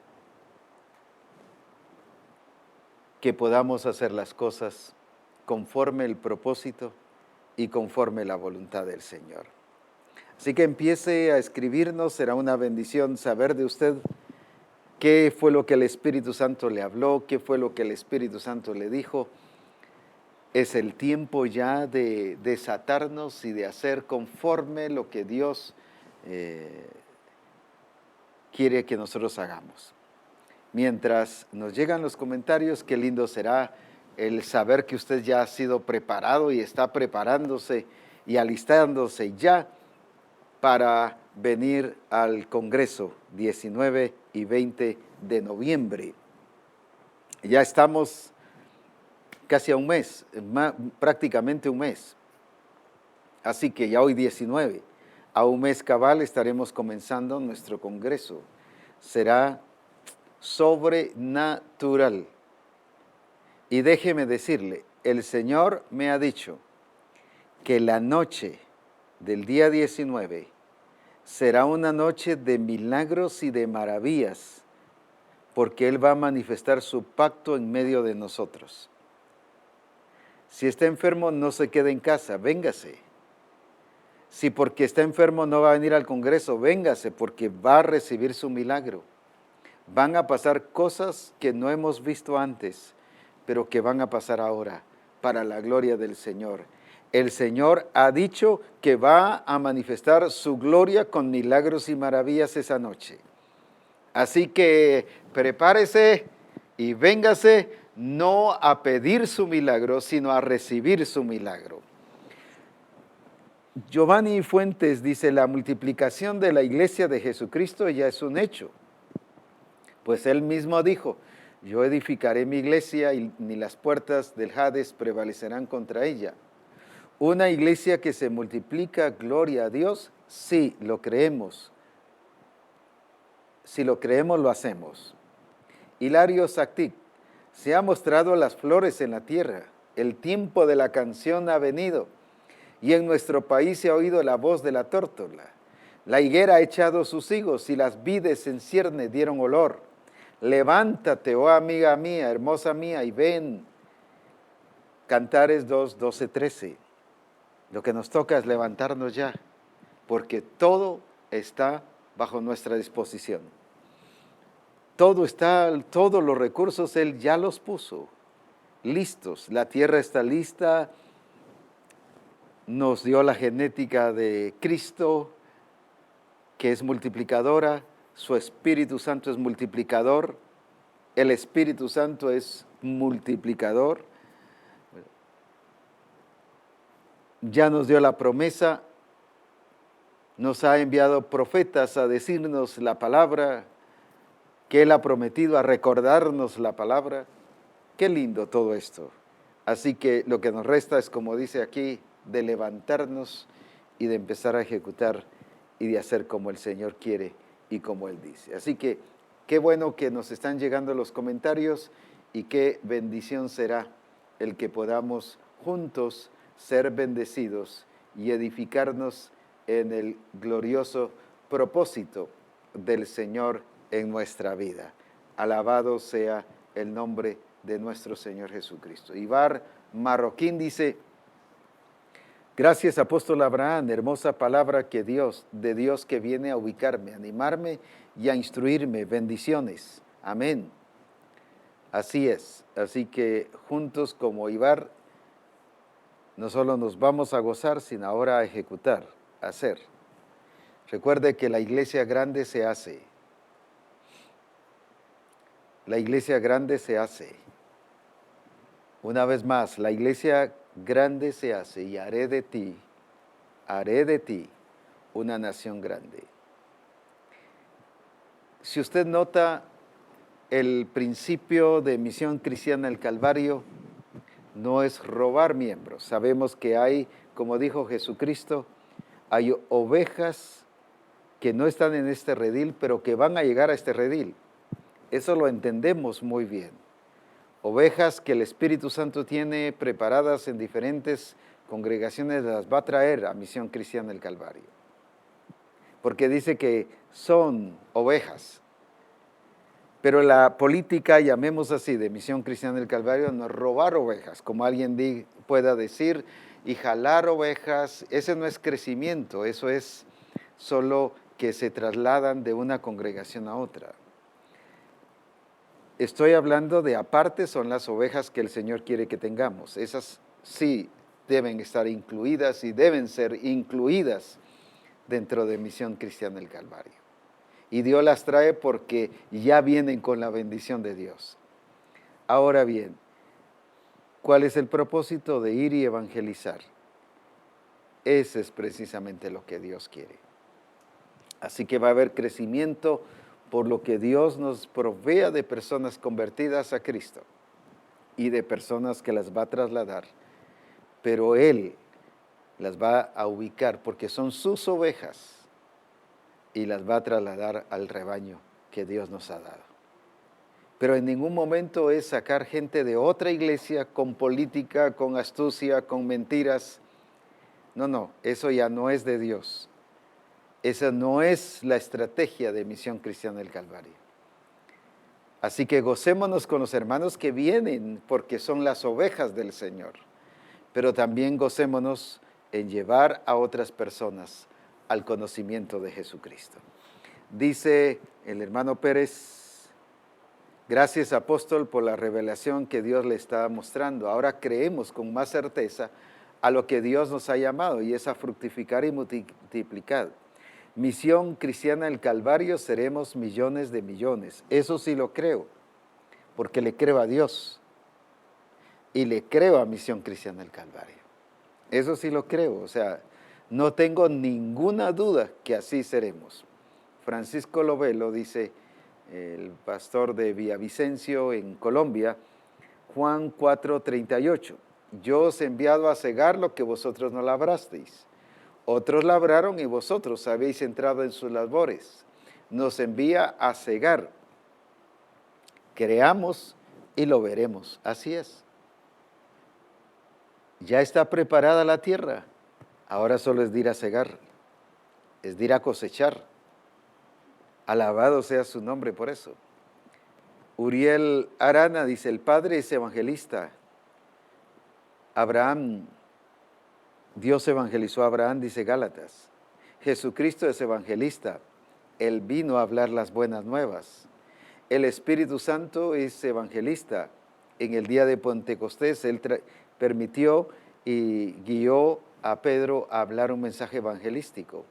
que podamos hacer las cosas conforme el propósito y conforme la voluntad del Señor. Así que empiece a escribirnos, será una bendición saber de usted qué fue lo que el Espíritu Santo le habló, qué fue lo que el Espíritu Santo le dijo. Es el tiempo ya de desatarnos y de hacer conforme lo que Dios quiere que nosotros hagamos. Mientras nos llegan los comentarios, qué lindo será el saber que usted ya ha sido preparado y está preparándose y alistándose ya para venir al Congreso 19 y 20 de noviembre. Ya estamos casi a un mes, prácticamente un mes. Así que ya hoy 19, a un mes cabal estaremos comenzando nuestro Congreso. Será sobrenatural. Y déjeme decirle, el Señor me ha dicho que la noche del día 19 será una noche de milagros y de maravillas, porque Él va a manifestar su pacto en medio de nosotros. Si está enfermo, no se quede en casa, véngase. Si porque está enfermo no va a venir al Congreso, véngase, porque va a recibir su milagro. Van a pasar cosas que no hemos visto antes, pero que van a pasar ahora para la gloria del Señor. El Señor ha dicho que va a manifestar su gloria con milagros y maravillas esa noche. Así que prepárese y véngase no a pedir su milagro, sino a recibir su milagro. Giovanni Fuentes dice, la multiplicación de la iglesia de Jesucristo ya es un hecho. Pues él mismo dijo, yo edificaré mi iglesia y ni las puertas del Hades prevalecerán contra ella. Una iglesia que se multiplica, gloria a Dios, sí, lo creemos. Si lo creemos, lo hacemos. Hilario Sactic, se ha mostrado las flores en la tierra, el tiempo de la canción ha venido, y en nuestro país se ha oído la voz de la tórtola. La higuera ha echado sus higos y las vides en cierne dieron olor. Levántate, oh amiga mía, hermosa mía, y ven. Cantares 2, 12, 13. Lo que nos toca es levantarnos ya, porque todo está bajo nuestra disposición. Todo está, todos los recursos Él ya los puso. listos. La tierra está lista, nos dio la genética de Cristo, que es multiplicadora, su Espíritu Santo es multiplicador, el Espíritu Santo es multiplicador. Ya nos dio la promesa, nos ha enviado profetas a decirnos la palabra que Él ha prometido, a recordarnos la palabra. Qué lindo todo esto. Así que lo que nos resta es, como dice aquí, de levantarnos y de empezar a ejecutar y de hacer como el Señor quiere y como Él dice. Así que qué bueno que nos están llegando los comentarios y qué bendición será el que podamos juntos ser bendecidos y edificarnos en el glorioso propósito del Señor en nuestra vida. Alabado sea el nombre de nuestro Señor Jesucristo. Ibar Marroquín dice: gracias, apóstol Abraham, hermosa palabra de Dios que viene a ubicarme, a animarme y a instruirme. Bendiciones. Amén. Así es. Así que juntos como Ibar, no solo nos vamos a gozar, sino ahora a ejecutar, a hacer. Recuerde que la iglesia grande se hace. La iglesia grande se hace. Una vez más, la iglesia grande se hace y haré de ti una nación grande. Si usted nota el principio de Misión Cristiana del Calvario, no es robar miembros. Sabemos que hay, como dijo Jesucristo, hay ovejas que no están en este redil, pero que van a llegar a este redil. Eso lo entendemos muy bien. Ovejas que el Espíritu Santo tiene preparadas en diferentes congregaciones, las va a traer a Misión Cristiana del Calvario. Porque dice que son ovejas. Pero la política, llamemos así, de Misión Cristiana del Calvario, no es robar ovejas, como alguien pueda decir, y jalar ovejas. Ese no es crecimiento, eso es solo que se trasladan de una congregación a otra. Estoy hablando de aparte, son las ovejas que el Señor quiere que tengamos. Esas sí deben estar incluidas y deben ser incluidas dentro de Misión Cristiana del Calvario. Y Dios las trae porque ya vienen con la bendición de Dios. Ahora bien, ¿cuál es el propósito de ir y evangelizar? Ese es precisamente lo que Dios quiere. Así que va a haber crecimiento por lo que Dios nos provea de personas convertidas a Cristo y de personas que las va a trasladar. Pero Él las va a ubicar porque son sus ovejas y las va a trasladar al rebaño que Dios nos ha dado. Pero en ningún momento es sacar gente de otra iglesia con política, con astucia, con mentiras. No, eso ya no es de Dios. Esa no es la estrategia de Misión Cristiana del Calvario. Así que gocémonos con los hermanos que vienen porque son las ovejas del Señor. Pero también gocémonos en llevar a otras personas al conocimiento de Jesucristo. Dice el hermano Pérez: gracias, apóstol, por la revelación que Dios le está mostrando. Ahora creemos con más certeza a lo que Dios nos ha llamado, y es a fructificar y multiplicar. Misión Cristiana del Calvario, seremos millones de millones. Eso sí lo creo, porque le creo a Dios y le creo a Misión Cristiana del Calvario. Eso sí lo creo, o sea, no tengo ninguna duda que así seremos. Francisco Lovelo dice, el pastor de Villavicencio en Colombia, Juan 4:38, yo os he enviado a cegar lo que vosotros no labrasteis. Otros labraron y vosotros habéis entrado en sus labores. Nos envía a cegar. Creamos y lo veremos. Así es. Ya está preparada la tierra. Ahora solo es de ir a cegar. Es de ir a cosechar. Alabado sea su nombre por eso. Uriel Arana dice, el padre es evangelista. Abraham, Dios evangelizó a Abraham, dice Gálatas. Jesucristo es evangelista. Él vino a hablar las buenas nuevas. El Espíritu Santo es evangelista. en el día de Pentecostés, Él permitió y guió a Pedro a hablar un mensaje evangelístico.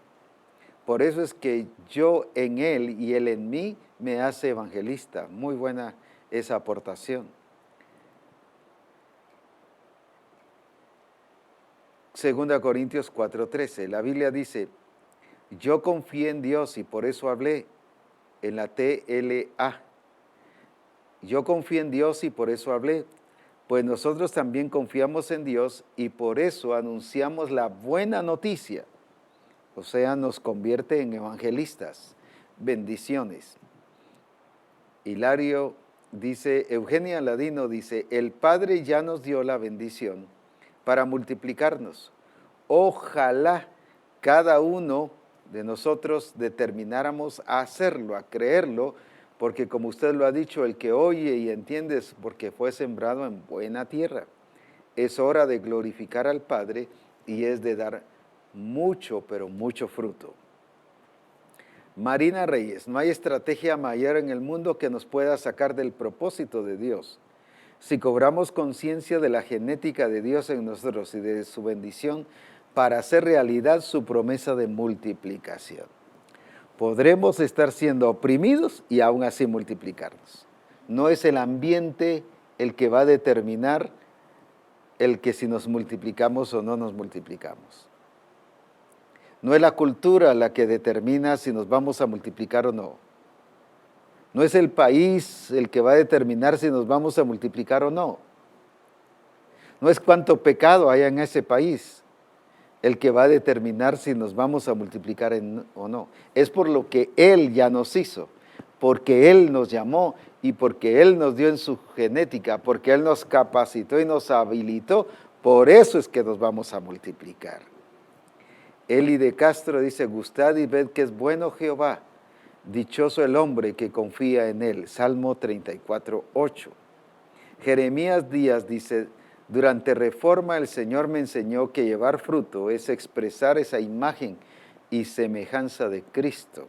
Por eso es que yo en Él y Él en mí me hace evangelista. Muy buena esa aportación. 2 Corintios 4:13, la Biblia dice, yo confié en Dios y por eso hablé, en la TLA. Yo confié en Dios y por eso hablé, pues nosotros también confiamos en Dios y por eso anunciamos la buena noticia. O sea, nos convierte en evangelistas. Bendiciones. Hilario dice, Eugenia Ladino dice, el Padre ya nos dio la bendición para multiplicarnos. Ojalá cada uno de nosotros determináramos a hacerlo, a creerlo, porque como usted lo ha dicho, el que oye y entiende es porque fue sembrado en buena tierra. Es hora de glorificar al Padre y es de dar mucho, pero mucho fruto. Marina Reyes, no hay estrategia mayor en el mundo que nos pueda sacar del propósito de Dios. Si cobramos conciencia de la genética de Dios en nosotros y de su bendición para hacer realidad su promesa de multiplicación, podremos estar siendo oprimidos y aún así multiplicarnos. No es el ambiente el que va a determinar el que si nos multiplicamos o no nos multiplicamos. No es la cultura la que determina si nos vamos a multiplicar o no. No es el país el que va a determinar si nos vamos a multiplicar o no. No es cuánto pecado hay en ese país el que va a determinar si nos vamos a multiplicar o no. Es por lo que Él ya nos hizo, porque Él nos llamó y porque Él nos dio en su genética, porque Él nos capacitó y nos habilitó, por eso es que nos vamos a multiplicar. Eli de Castro dice, gustad y ved que es bueno Jehová, dichoso el hombre que confía en Él. Salmo 34:8. Jeremías Díaz dice, durante Reforma el Señor me enseñó que llevar fruto es expresar esa imagen y semejanza de Cristo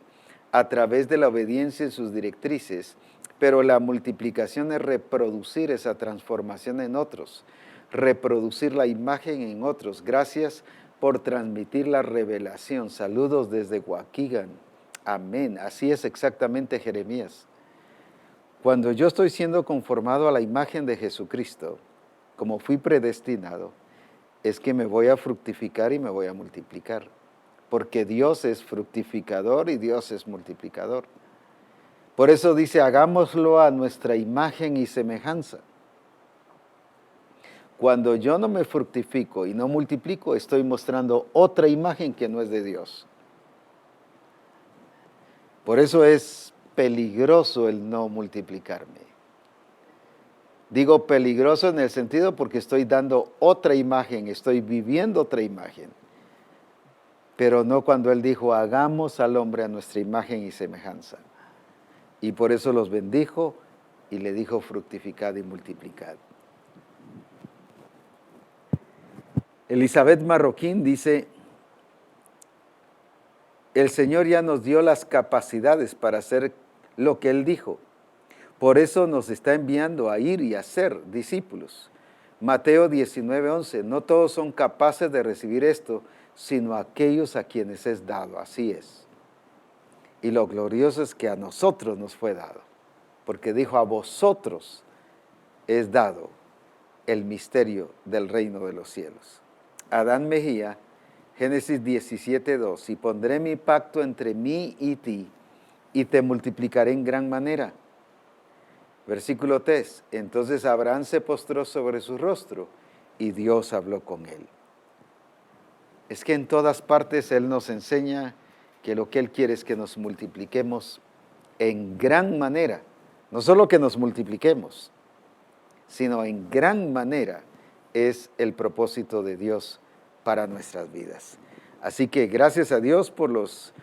a través de la obediencia en sus directrices, pero la multiplicación es reproducir esa transformación en otros, reproducir la imagen en otros. Gracias por transmitir la revelación. Saludos desde Waukegan. Amén. Así es exactamente, Jeremías. Cuando yo estoy siendo conformado a la imagen de Jesucristo, como fui predestinado, es que me voy a fructificar y me voy a multiplicar. Porque Dios es fructificador y Dios es multiplicador. Por eso dice, hagámoslo a nuestra imagen y semejanza. Cuando yo no me fructifico y no multiplico, estoy mostrando otra imagen que no es de Dios. Por eso es peligroso el no multiplicarme. Digo peligroso en el sentido porque estoy dando otra imagen, estoy viviendo otra imagen. Pero no cuando Él dijo, hagamos al hombre a nuestra imagen y semejanza. Y por eso los bendijo y le dijo, fructificad y multiplicad. Elizabeth Marroquín dice, el Señor ya nos dio las capacidades para hacer lo que Él dijo. Por eso nos está enviando a ir y a ser discípulos. Mateo 19:11, no todos son capaces de recibir esto, sino aquellos a quienes es dado. Así es. Y lo glorioso es que a nosotros nos fue dado, porque dijo, a vosotros es dado el misterio del reino de los cielos. Adán Mejía, Génesis 17:2, y pondré mi pacto entre mí y ti, y te multiplicaré en gran manera. Versículo 3, entonces Abraham se postró sobre su rostro, y Dios habló con él. Es que en todas partes Él nos enseña que lo que Él quiere es que nos multipliquemos en gran manera. No solo que nos multipliquemos, sino en gran manera es el propósito de Dios para nuestras vidas. Así que gracias a Dios por los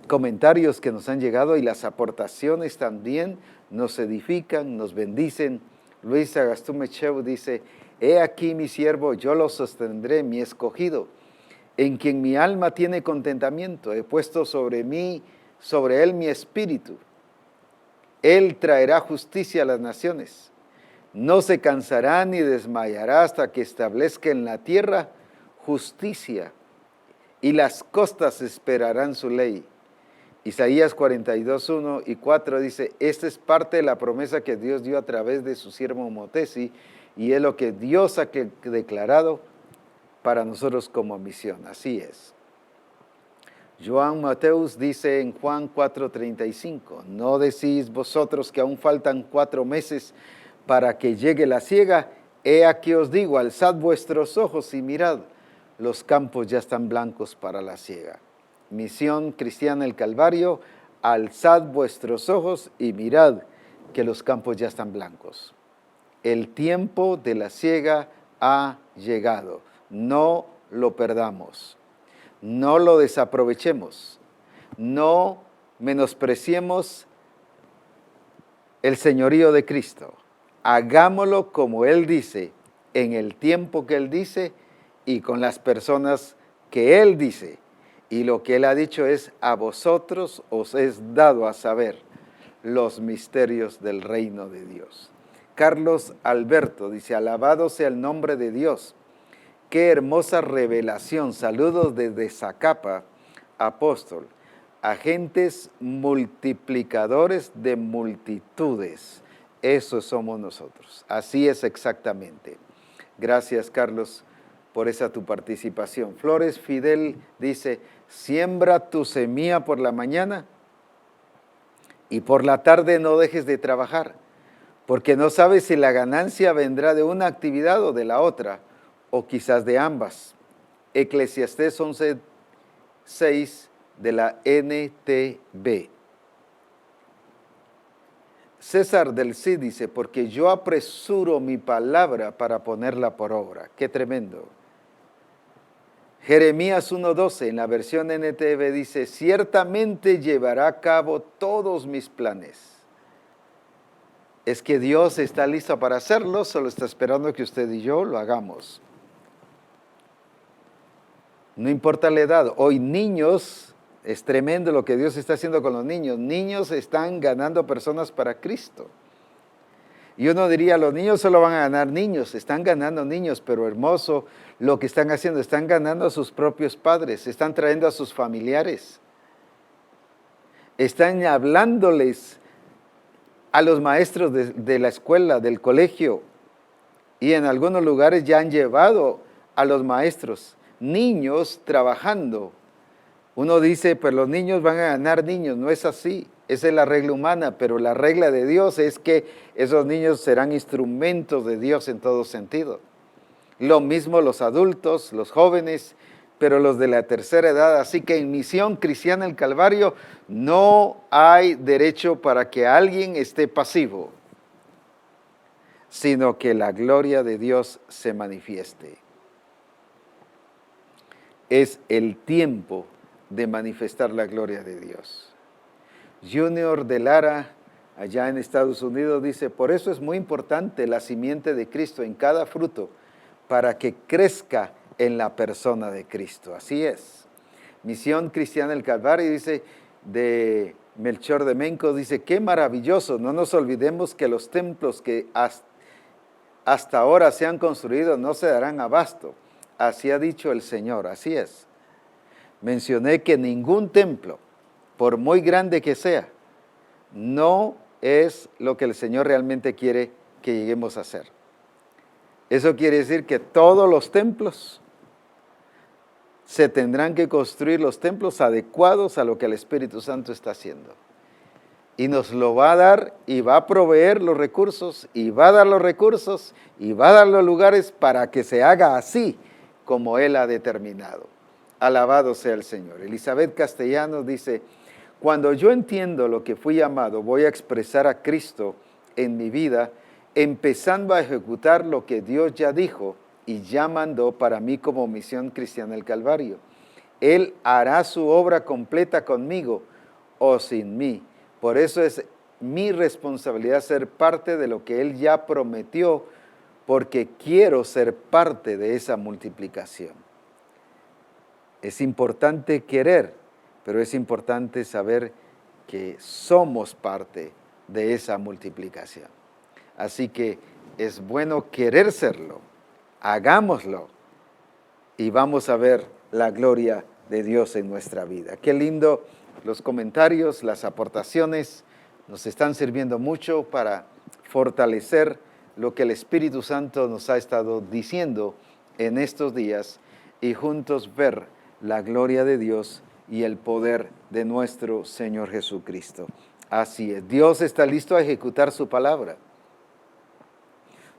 comentarios que nos han llegado y las aportaciones también nos edifican, nos bendicen. Luis Agastume Cheu dice, he aquí mi siervo, yo lo sostendré, mi escogido, en quien mi alma tiene contentamiento. He puesto sobre él mi espíritu. Él traerá justicia a las naciones. No se cansará ni desmayará hasta que establezca en la tierra justicia, y las costas esperarán su ley. Isaías 42, 1 y 4 dice, esta es parte de la promesa que Dios dio a través de su siervo Motesi, y es lo que Dios ha declarado para nosotros como misión. Así es. Joan Mateus dice en Juan 4:35, ¿no decís vosotros que aún faltan 4 meses para que llegue la siega? He aquí os digo, alzad vuestros ojos y mirad, los campos ya están blancos para la siega. Misión Cristiana El Calvario, alzad vuestros ojos y mirad que los campos ya están blancos. El tiempo de la siega ha llegado, no lo perdamos. No lo desaprovechemos, no menospreciemos el señorío de Cristo. Hagámoslo como Él dice, en el tiempo que Él dice y con las personas que Él dice. Y lo que Él ha dicho es, a vosotros os es dado a saber los misterios del reino de Dios. Carlos Alberto dice, alabado sea el nombre de Dios. Qué hermosa revelación. Saludos desde Zacapa, apóstol. Agentes multiplicadores de multitudes. Eso somos nosotros. Así es exactamente. Gracias, Carlos, por esa tu participación. Flores Fidel dice, siembra tu semilla por la mañana y por la tarde no dejes de trabajar, porque no sabes si la ganancia vendrá de una actividad o de la otra, o quizás de ambas. Eclesiastés 11:6 de la NTV. César del Cid dice, porque yo apresuro mi palabra para ponerla por obra. Qué tremendo. Jeremías 1:12 en la versión NTV dice, ciertamente llevará a cabo todos mis planes. Es que Dios está listo para hacerlo, solo está esperando que usted y yo lo hagamos. No importa la edad, hoy niños, es tremendo lo que Dios está haciendo con los niños. Niños están ganando personas para Cristo. Y uno diría, los niños solo van a ganar niños, están ganando niños, pero hermoso lo que están haciendo, están ganando a sus propios padres, están trayendo a sus familiares. Están hablándoles a los maestros de la escuela, del colegio, y en algunos lugares ya han llevado a los maestros. Niños trabajando. Uno dice, pues los niños van a ganar niños. No es así. Esa es la regla humana, pero la regla de Dios es que esos niños serán instrumentos de Dios en todo sentido. Lo mismo los adultos, los jóvenes, pero los de la tercera edad. Así que en Misión Cristiana El Calvario no hay derecho para que alguien esté pasivo, sino que la gloria de Dios se manifieste. Es el tiempo de manifestar la gloria de Dios. Junior de Lara, allá en Estados Unidos, dice, por eso es muy importante la simiente de Cristo en cada fruto, para que crezca en la persona de Cristo. Así es. Misión Cristiana El Calvario, dice, de Melchor de Menco, dice, qué maravilloso, no nos olvidemos que los templos que hasta ahora se han construido no se darán abasto. Así ha dicho el Señor, así es. Mencioné que ningún templo, por muy grande que sea, no es lo que el Señor realmente quiere que lleguemos a hacer. Eso quiere decir que todos los templos se tendrán que construir, los templos adecuados a lo que el Espíritu Santo está haciendo. Y nos lo va a dar y va a proveer los recursos y va a dar los recursos y va a dar los lugares para que se haga así como Él ha determinado. Alabado sea el Señor. Elizabeth Castellanos dice, cuando yo entiendo lo que fui llamado, voy a expresar a Cristo en mi vida, empezando a ejecutar lo que Dios ya dijo y ya mandó para mí como Misión Cristiana El Calvario. Él hará su obra completa conmigo o sin mí. Por eso es mi responsabilidad ser parte de lo que Él ya prometió, porque quiero ser parte de esa multiplicación. Es importante querer, pero es importante saber que somos parte de esa multiplicación. Así que es bueno querer serlo. Hagámoslo y vamos a ver la gloria de Dios en nuestra vida. Qué lindo los comentarios, las aportaciones, nos están sirviendo mucho para fortalecer lo que el Espíritu Santo nos ha estado diciendo en estos días y juntos ver la gloria de Dios y el poder de nuestro Señor Jesucristo. Así es, Dios está listo a ejecutar su palabra.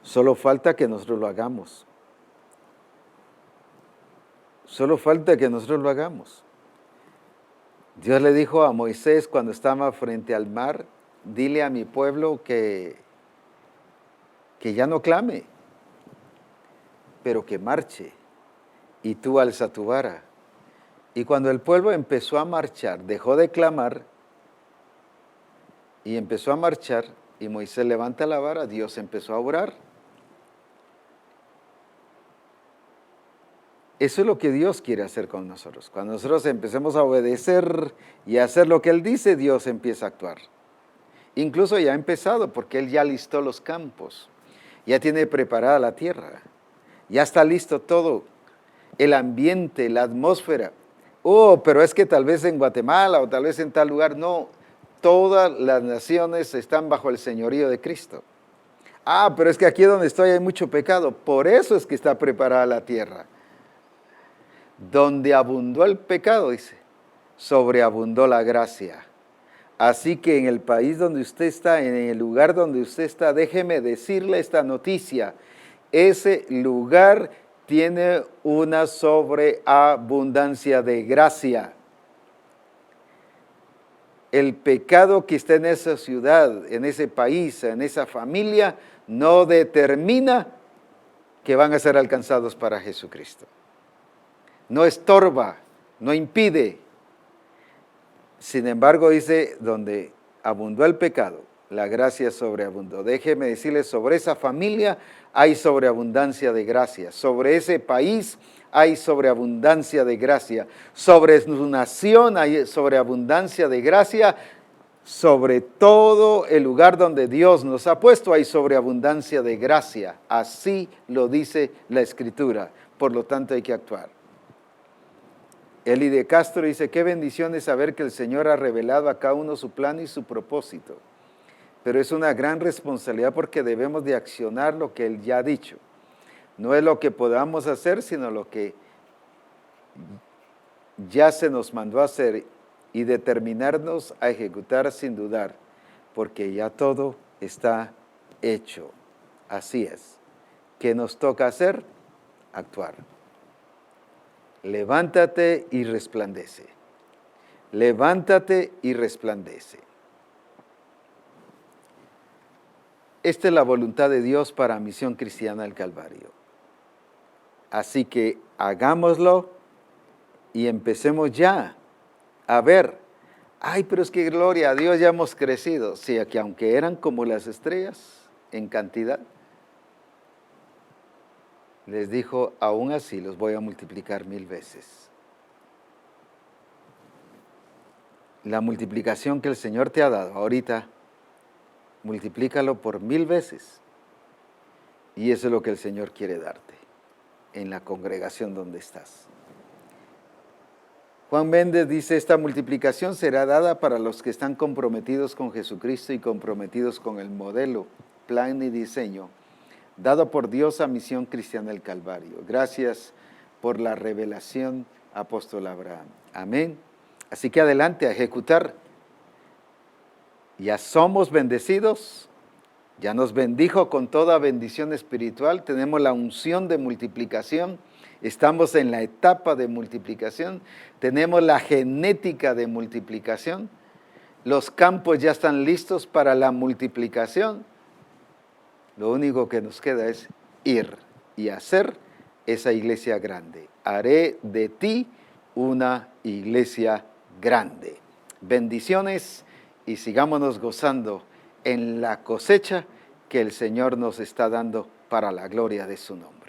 Solo falta que nosotros lo hagamos. Solo falta que nosotros lo hagamos. Dios le dijo a Moisés cuando estaba frente al mar, dile a mi pueblo que ya no clame, pero que marche, y tú alza tu vara. Y cuando el pueblo empezó a marchar, dejó de clamar y empezó a marchar, y Moisés levanta la vara, Dios empezó a orar. Eso es lo que Dios quiere hacer con nosotros. Cuando nosotros empecemos a obedecer y a hacer lo que Él dice, Dios empieza a actuar. Incluso ya ha empezado porque Él ya listó los campos, ya tiene preparada la tierra, ya está listo todo, el ambiente, la atmósfera. Pero es que tal vez en Guatemala o tal vez en tal lugar, no, todas las naciones están bajo el señorío de Cristo. Pero es que aquí donde estoy hay mucho pecado, por eso es que está preparada la tierra. Donde abundó el pecado, dice, sobreabundó la gracia. Así que en el país donde usted está, en el lugar donde usted está, déjeme decirle esta noticia. Ese lugar tiene una sobreabundancia de gracia. El pecado que está en esa ciudad, en ese país, en esa familia, no determina que van a ser alcanzados para Jesucristo. No estorba, no impide. Sin embargo, dice, donde abundó el pecado, la gracia sobreabundó. Déjeme decirles, sobre esa familia hay sobreabundancia de gracia. Sobre ese país hay sobreabundancia de gracia. Sobre su nación hay sobreabundancia de gracia. Sobre todo el lugar donde Dios nos ha puesto hay sobreabundancia de gracia. Así lo dice la Escritura. Por lo tanto, hay que actuar. Eli de Castro dice, qué bendición es saber que el Señor ha revelado a cada uno su plan y su propósito. Pero es una gran responsabilidad porque debemos de accionar lo que Él ya ha dicho. No es lo que podamos hacer, sino lo que ya se nos mandó a hacer y determinarnos a ejecutar sin dudar, porque ya todo está hecho. Así es. ¿Qué nos toca hacer? Actuar. Levántate y resplandece. Levántate y resplandece. Esta es la voluntad de Dios para Misión Cristiana del Calvario. Así que hagámoslo y empecemos ya a ver. Pero es que gloria a Dios, ya hemos crecido. Sí, que aunque eran como las estrellas en cantidad, les dijo, aún así los voy a multiplicar 1000 veces. La multiplicación que el Señor te ha dado ahorita, multiplícalo por 1000 veces. Y eso es lo que el Señor quiere darte en la congregación donde estás. Juan Méndez dice, esta multiplicación será dada para los que están comprometidos con Jesucristo y comprometidos con el modelo, plan y diseño dado por Dios a Misión Cristiana del Calvario. Gracias por la revelación, apóstol Abraham. Amén. Así que adelante a ejecutar. Ya somos bendecidos, ya nos bendijo con toda bendición espiritual, tenemos la unción de multiplicación, estamos en la etapa de multiplicación, tenemos la genética de multiplicación, los campos ya están listos para la multiplicación. Lo único que nos queda es ir y hacer esa iglesia grande. Haré de ti una iglesia grande. Bendiciones y sigámonos gozando en la cosecha que el Señor nos está dando para la gloria de su nombre.